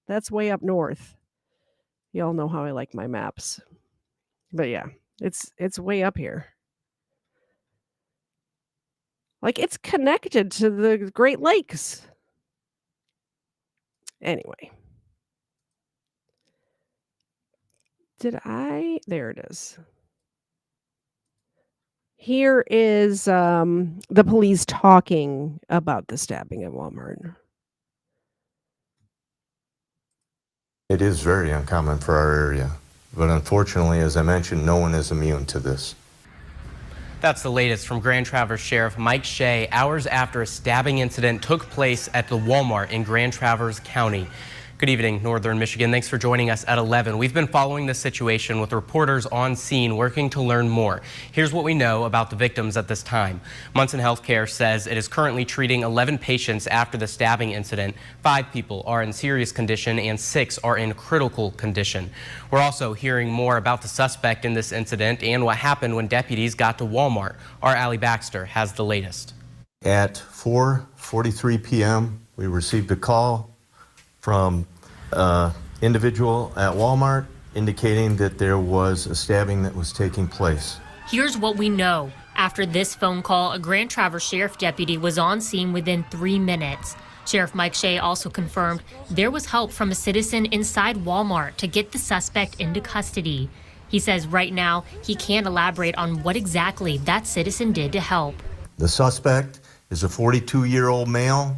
That's way up north. Y'all know how I like my maps. But yeah, it's way up here. Like, it's connected to the Great Lakes. Anyway. There it is. Here is the police talking about the stabbing at Walmart. It is very uncommon for our area, but unfortunately, as I mentioned, no one is immune to this. That's the latest from Grand Traverse Sheriff Mike Shea, hours after a stabbing incident took place at the Walmart in Grand Traverse County. Good evening, Northern Michigan. Thanks for joining us at 11. We've been following this situation with reporters on scene working to learn more. Here's what we know about the victims at this time. Munson Healthcare says it is currently treating 11 patients after the stabbing incident. 5 people are in serious condition and 6 are in critical condition. We're also hearing more about the suspect in this incident and what happened when deputies got to Walmart. Our Allie Baxter has the latest. At 4:43 p.m., we received a call from an individual at Walmart indicating that there was a stabbing that was taking place. Here's what we know. After this phone call, a Grand Traverse Sheriff deputy was on scene within 3 minutes. Sheriff Mike Shea also confirmed there was help from a citizen inside Walmart to get the suspect into custody. He says right now he can't elaborate on what exactly that citizen did to help. The suspect is a 42-year-old male.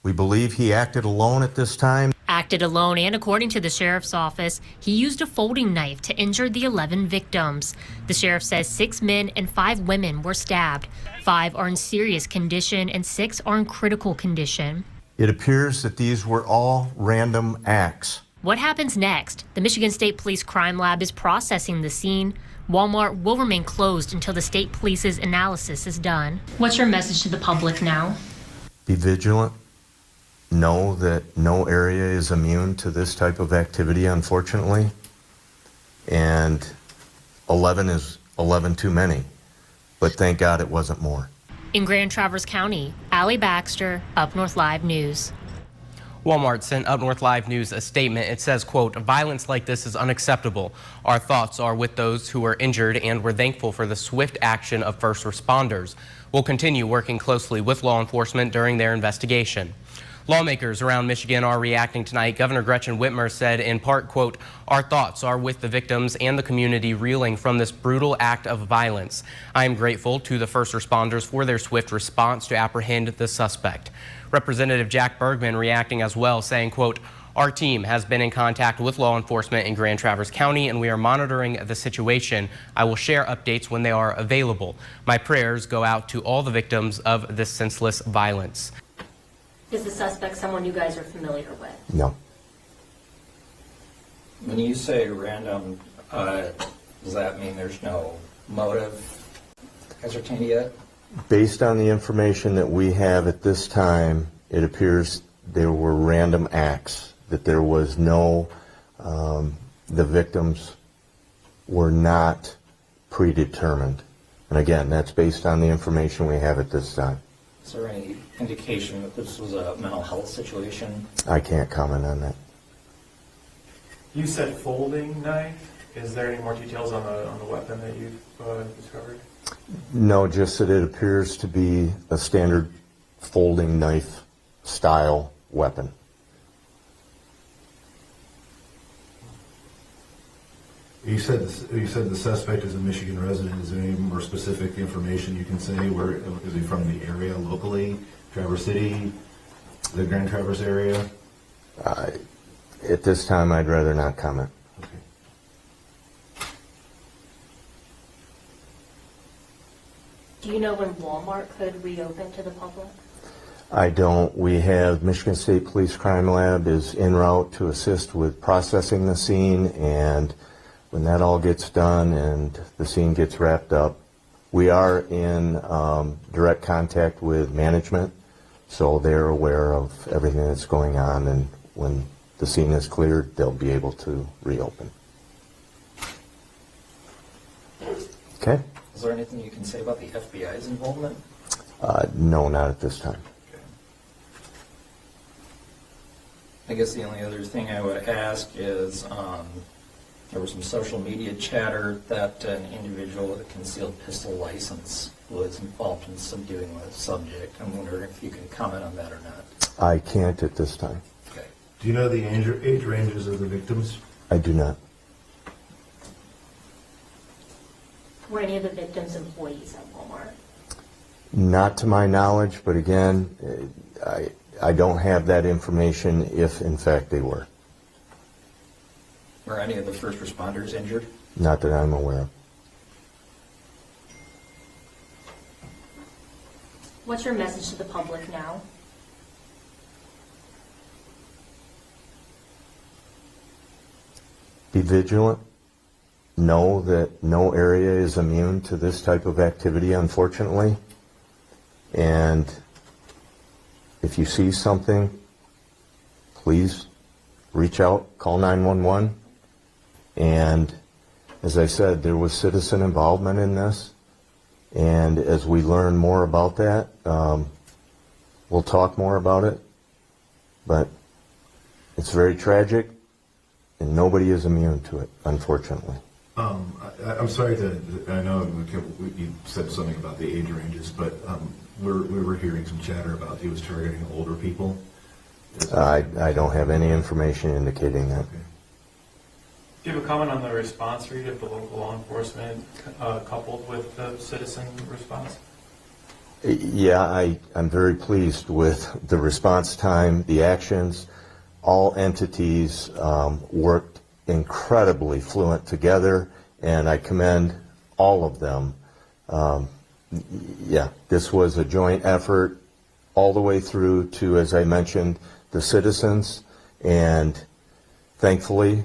We believe he acted alone at this time. acted alone, and according to the sheriff's office, he used a folding knife to injure the 11 victims. The sheriff says 6 men and 5 women were stabbed. 5 are in serious condition and 6 are in critical condition. It appears that these were all random acts. What happens next? The Michigan State Police Crime Lab is processing the scene. Walmart will remain closed until the state police's analysis is done. What's your message to the public now? Be vigilant. Know that no area is immune to this type of activity, unfortunately. And 11 is 11 too many. But thank God it wasn't more. In Grand Traverse County, Allie Baxter, Up North Live News. Walmart sent Up North Live News a statement. It says, quote, "Violence like this is unacceptable. Our thoughts are with those who were injured, and we're thankful for the swift action of first responders. We'll continue working closely with law enforcement during their investigation." Lawmakers around Michigan are reacting tonight. Governor Gretchen Whitmer said in part, quote, "Our thoughts are with the victims and the community reeling from this brutal act of violence. I am grateful to the first responders for their swift response to apprehend the suspect." Representative Jack Bergman reacting as well, saying, quote, "Our team has been in contact with law enforcement in Grand Traverse County, and we are monitoring the situation. I will share updates when they are available. My prayers go out to all the victims of this senseless violence." Is the suspect someone you guys are familiar with? No. When you say random, does that mean there's no motive ascertained yet? Based on the information that we have at this time, it appears there were random acts, that there was no, the victims were not predetermined. And again, that's based on the information we have at this time. Is there any indication that this was a mental health situation? I can't comment on that. You said folding knife. Is there any more details on the weapon that you've discovered? No, just that it appears to be a standard folding knife style weapon. You said the suspect is a Michigan resident. Is there any more specific information you can say? Where is he from? The area locally, Traverse City, the Grand Traverse area? At this time, I'd rather not comment. Do you know when Walmart could reopen to the public? I don't. We have Michigan State Police Crime Lab is en route to assist with processing the scene, and when that all gets done and the scene gets wrapped up, we are in direct contact with management, so they're aware of everything that's going on, and when the scene is cleared, they'll be able to reopen. Okay? Is there anything you can say about the FBI's involvement? No, not at this time. I guess the only other thing I would ask is there was some social media chatter that an individual with a concealed pistol license was involved in subduing the subject. I'm wondering if you can comment on that or not. I can't at this time. Okay. Do you know the age ranges of the victims? I do not. Were any of the victims employees at Walmart? Not to my knowledge, but again, I don't have that information if in fact they were. Were any of the first responders injured? Not that I'm aware of. What's your message to the public now? Be vigilant. Know that no area is immune to this type of activity, unfortunately. And if you see something, please reach out, call 911. And as I said, there was citizen involvement in this. And as we learn more about that, we'll talk more about it. But it's very tragic, and nobody is immune to it, unfortunately. I'm sorry I know you said something about the age ranges, but we were hearing some chatter about he was targeting older people. I don't have any information indicating that. Okay. Do you have a comment on the response rate of the local law enforcement coupled with the citizen response? Yeah, I'm very pleased with the response time, the actions. all entities worked incredibly fluent together, and I commend all of them. Yeah, this was a joint effort all the way through to, as I mentioned, the citizens, and thankfully,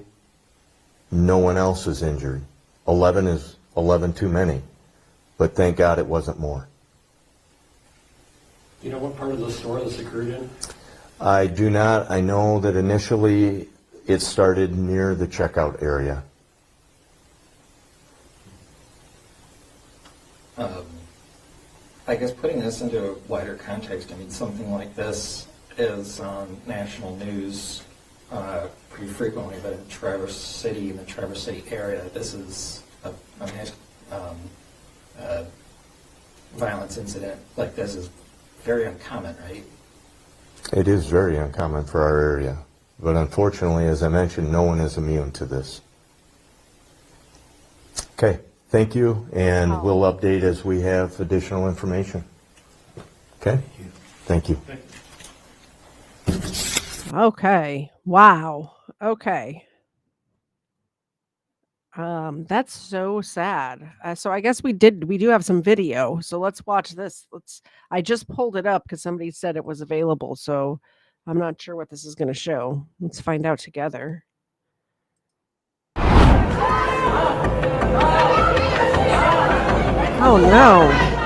no one else is injured. 11 is 11 too many, but thank God it wasn't more. Do you know what part of the store this occurred in? I do not. I know that initially it started near the checkout area. I guess putting this into a wider context, I mean, something like this is on national news pretty frequently, but in Traverse City, in the Traverse City area, this is a violence incident like this is very uncommon, right? It is very uncommon for our area, but unfortunately, as I mentioned, no one is immune to this. Okay, thank you, and we'll update as we have additional information. Okay? Thank you. Okay. Wow. Okay. That's so sad. So I guess we do have some video. So let's watch this. I just pulled it up because somebody said it was available. So I'm not sure what this is going to show. Let's find out together. Oh no.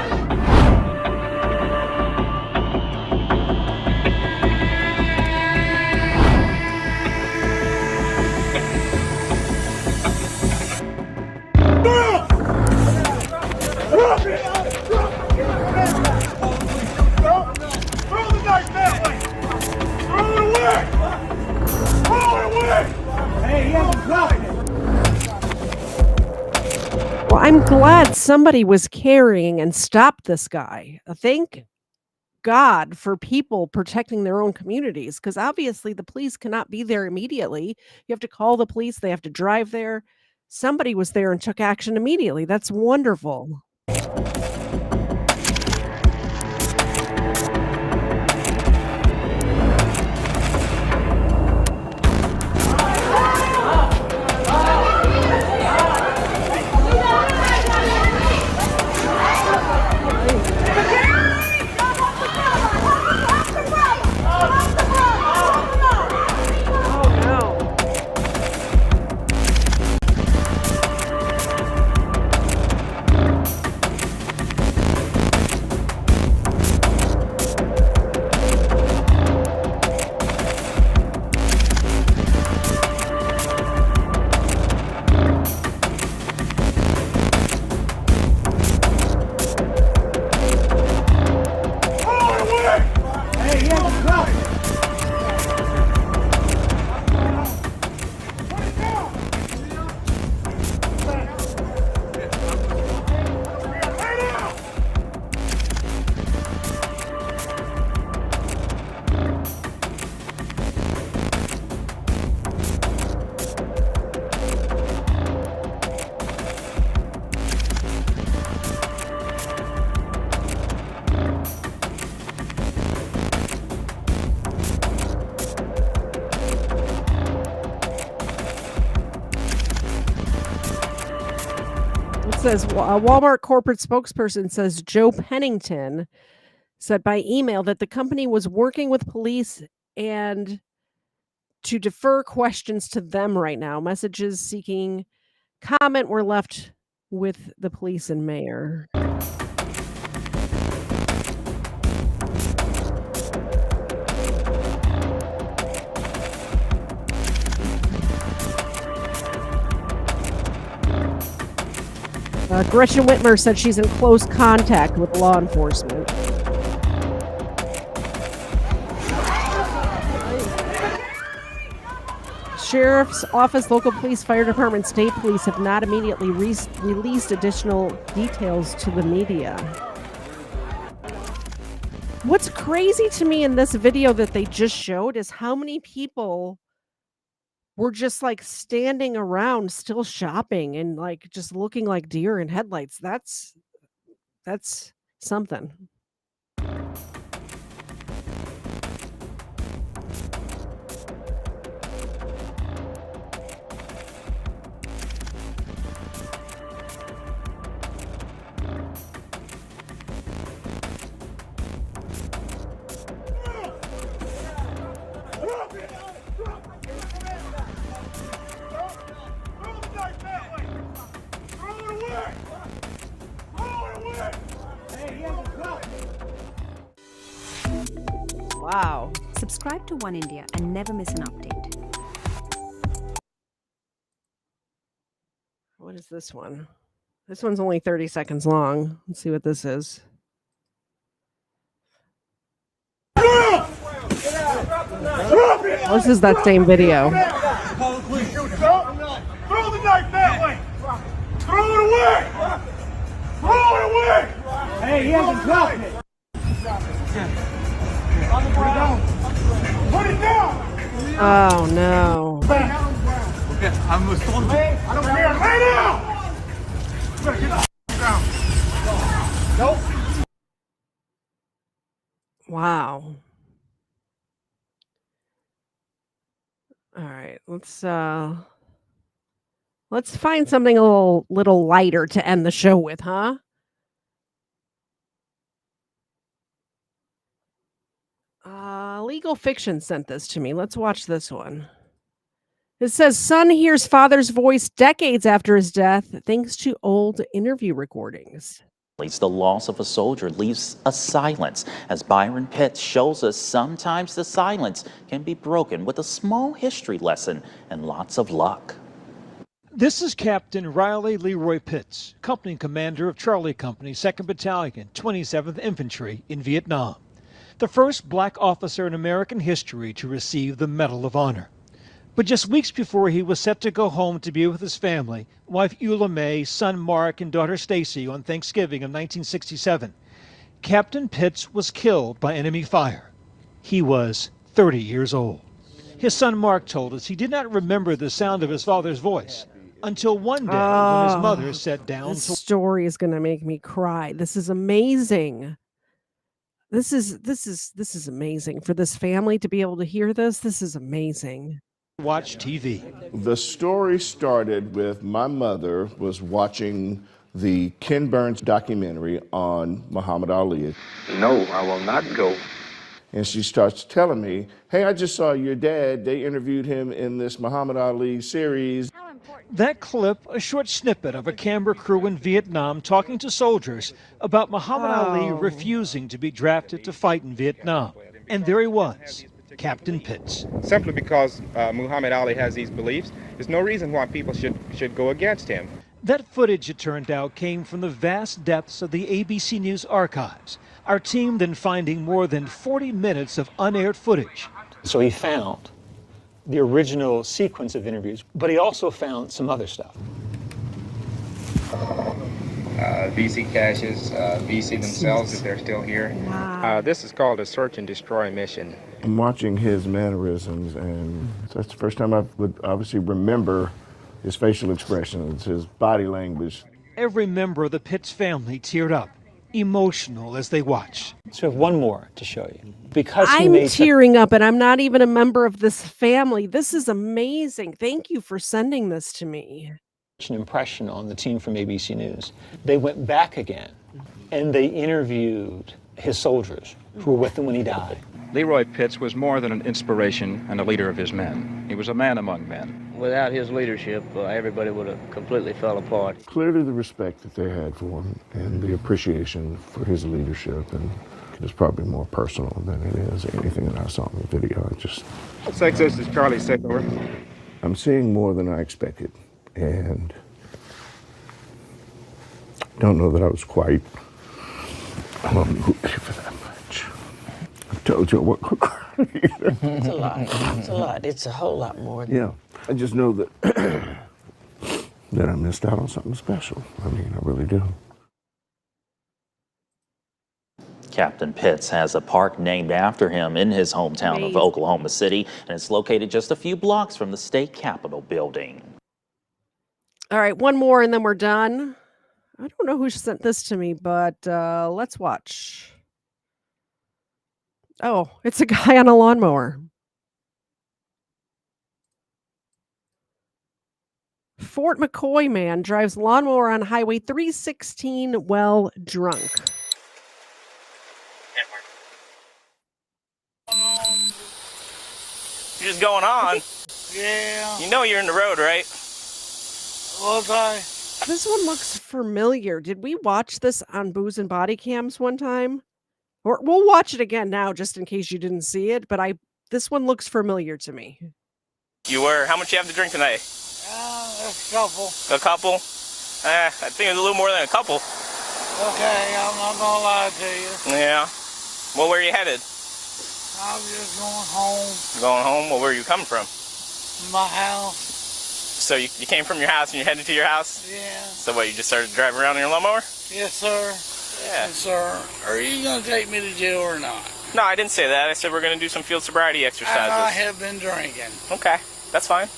Well, I'm glad somebody was carrying and stopped this guy. Thank God for people protecting their own communities, because obviously the police cannot be there immediately. You have to call the police. They have to drive there. Somebody was there and took action immediately. That's wonderful. Says a Walmart corporate spokesperson says Joe Pennington said by email that the company was working with police and to defer questions to them right now. Messages seeking comment were left with the police and mayor. Gretchen Whitmer said she's in close contact with law enforcement. Sheriff's Office, local police, fire department, state police have not immediately released additional details to the media. What's crazy to me in this video that they just showed is how many people were just like standing around still shopping and like just looking like deer in headlights. That's something. Wow. Subscribe to One India and never miss an update. What is this one? This one's only 30 seconds long. Let's see what this is. This is that same video. Throw the knife that way! Throw it away! Throw it away! Hey, he hasn't dropped it. Put it down! Oh no. Okay, I'm responsible. I don't care. Lay down! You better get off the ground. Nope. Wow. All right, let's find something a little lighter to end the show with, huh? Legal Fiction sent this to me. Let's watch this one. It says, son hears father's voice decades after his death thanks to old interview recordings. The loss of a soldier leaves a silence. As Byron Pitts shows us, sometimes the silence can be broken with a small history lesson and lots of luck. This is Captain Riley Leroy Pitts, company commander of Charlie Company, 2nd Battalion, 27th Infantry in Vietnam. The first black officer in American history to receive the Medal of Honor. But just weeks before he was set to go home to be with his family, wife Eula May, son Mark, and daughter Stacy on Thanksgiving of 1967, Captain Pitts was killed by enemy fire. He was 30 years old. His son Mark told us he did not remember the sound of his father's voice until one day when his mother sat down. This story is going to make me cry. This is amazing. This is amazing for this family to be able to hear this. This is amazing. Watch TV. The story started with my mother was watching the Ken Burns documentary on Muhammad Ali. No, I will not go. And she starts telling me, hey, I just saw your dad. They interviewed him in this Muhammad Ali series. That clip, a short snippet of a camera crew in Vietnam talking to soldiers about Muhammad Ali refusing to be drafted to fight in Vietnam. And there he was, Captain Pitts. Simply because Muhammad Ali has these beliefs, there's no reason why people should go against him. That footage, it turned out, came from the vast depths of the ABC News archives. Our team then finding more than 40 minutes of unaired footage. So he found the original sequence of interviews, but he also found some other stuff. VC caches, VC themselves, if they're still here. Wow. This is called a search and destroy mission. I'm watching his mannerisms, and that's the first time I would obviously remember his facial expressions, his body language. Every member of the Pitts family teared up, emotional as they watched. So I have one more to show you. Because I'm tearing up, and I'm not even a member of this family. This is amazing. Thank you for sending this to me. An impression on the team from ABC News. They went back again, and they interviewed his soldiers who were with him when he died. Leroy Pitts was more than an inspiration and a leader of his men. He was a man among men. Without his leadership, everybody would have completely fell apart. Clearly the respect that they had for him and the appreciation for his leadership, and it's probably more personal than it is anything that I saw in the video. Sex this is Charlie Sick, over. I'm seeing more than I expected, and don't know that I was quite ready for that much. I told you I wasn't gonna cry either. It's a lot. It's a lot. It's a whole lot more. Yeah, I just know that that I missed out on something special. I mean, I really do. Captain Pitts has a park named after him in his hometown of Oklahoma City, and it's located just a few blocks from the state capitol building. All right, one more and then we're done. I don't know who sent this to me, but let's watch. Oh, it's a guy on a lawnmower. Fort McCoy man drives lawnmower on Highway 316 while drunk. You're just going on. Yeah. You know you're in the road, right? Was I? This one looks familiar. Did we watch this on Booze and Body Cams one time? Or we'll watch it again now just in case you didn't see it, but this one looks familiar to me. You were. How much you have to drink tonight? A couple. A couple? I think it was a little more than a couple. Okay, I'm not gonna lie to you. Yeah. Well, where are you headed? I'm just going home. Going home? Well, where are you coming from? My house. So you came from your house and you're headed to your house? Yeah. So what, you just started driving around in your lawnmower? Yes, sir. Yeah. Yes, sir. Are you gonna take me to jail or not? No, I didn't say that. I said we're going to do some field sobriety exercises. I have been drinking. Okay, that's fine.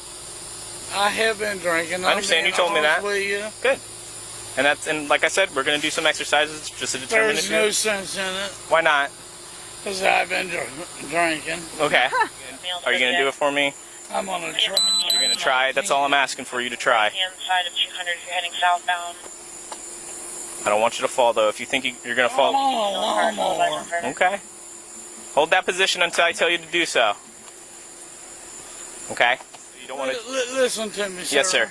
I have been drinking. I understand. You told me that. With you. Good. And like I said, we're going to do some exercises just to determine There's no sense in it. Why not? Because I've been drinking. Okay. Are you going to do it for me? I'm going to try. You're going to try? That's all I'm asking for you to try. Side of 200 if you're heading southbound. I don't want you to fall, though. If you think you're going to fall... Okay. Hold that position until I tell you to do so. Okay? You don't want to... Listen to me, sir. Yes, sir.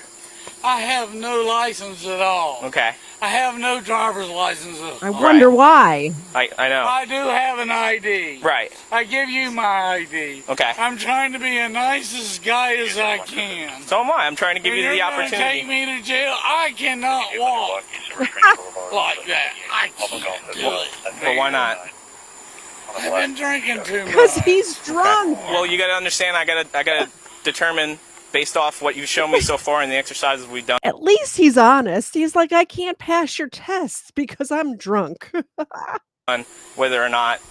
I have no license at all. Okay. I have no driver's license at all. I wonder why. I know. I do have an ID. Right. I give you my ID. Okay. I'm trying to be the nicest guy as I can. So am I. I'm trying to give you the opportunity. You're take me to jail. I cannot walk like that. I can't do it. Well, why not? I've been drinking too much. Because he's drunk. Well, you got to understand. I gotta determine based off what you've shown me so far and the exercises we've done. At least he's honest. He's like, I can't pass your tests because I'm drunk. On whether or not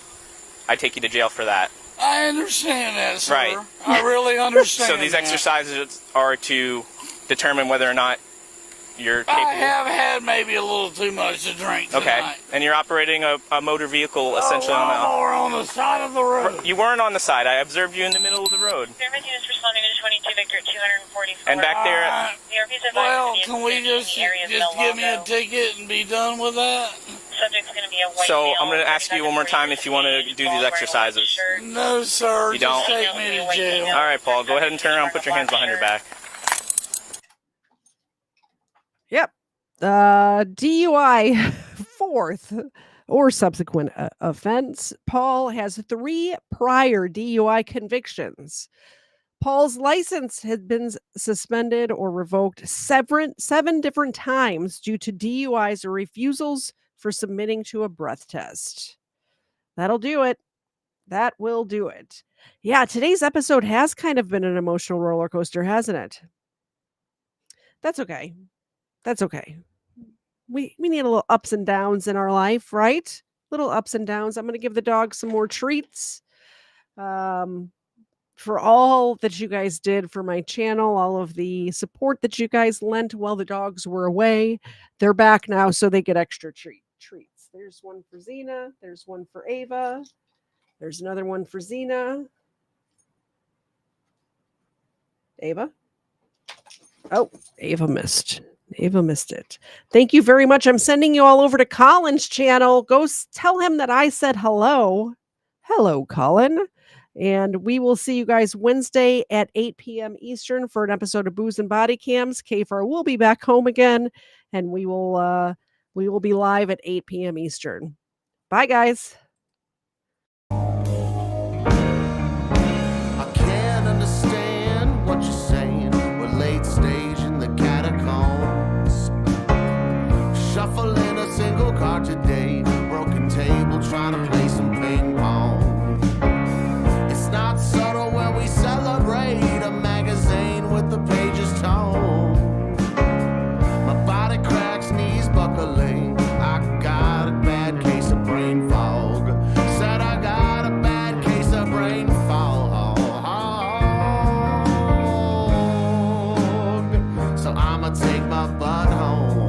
I take you to jail for that. I understand that, sir. Right. I really understand. So these that. exercises are to determine whether or not you're capable. I have had maybe a little too much to drink tonight. Okay. And you're operating a motor vehicle essentially on the side of the road. You weren't on the side. I observed you in the middle of the road. Service units responding to 22 Victor 244. And back there. Well, can we just give me a ticket and be done with that? Subject's going to be a white so I'm going to ask you one more time if you want to do these exercises. No, sir. You don't? Just take me to jail. All right, Paul. Go ahead and turn around and put your hands behind your back. Yep. DUI, fourth or subsequent offense. Paul has 3 prior DUI convictions. Paul's license had been suspended or revoked 7 different times due to DUIs or refusals for submitting to a breath test. That'll do it. That will do it. Yeah, today's episode has kind of been an emotional roller coaster, hasn't it? That's okay. That's okay. We need a little ups and downs in our life, right? Little ups and downs. I'm going to give the dog some more treats. For all that you guys did for my channel, all of the support that you guys lent while the dogs were away. They're back now, so they get extra treats. There's one for Xena. There's one for Ava. There's another one for Xena. Ava? Oh, Ava missed. Ava missed it. Thank you very much. I'm sending you all over to Colin's channel. Go tell him that I said hello. Hello, Colin. And we will see you guys Wednesday at 8 p.m. Eastern for an episode of Booze and Body Cams. Kfar will be back home again, and we will be live at 8 p.m. Eastern. Bye, guys. I can't understand what you're saying. We're late stage in the catacombs. Shuffling a single card today. Broken table trying to play some ping pong. It's not subtle when we celebrate a magazine with the pages torn. My body cracks, knees buckling. I got a bad case of brain fog. Said I got a bad case of brain fog. So I'ma take my butt home.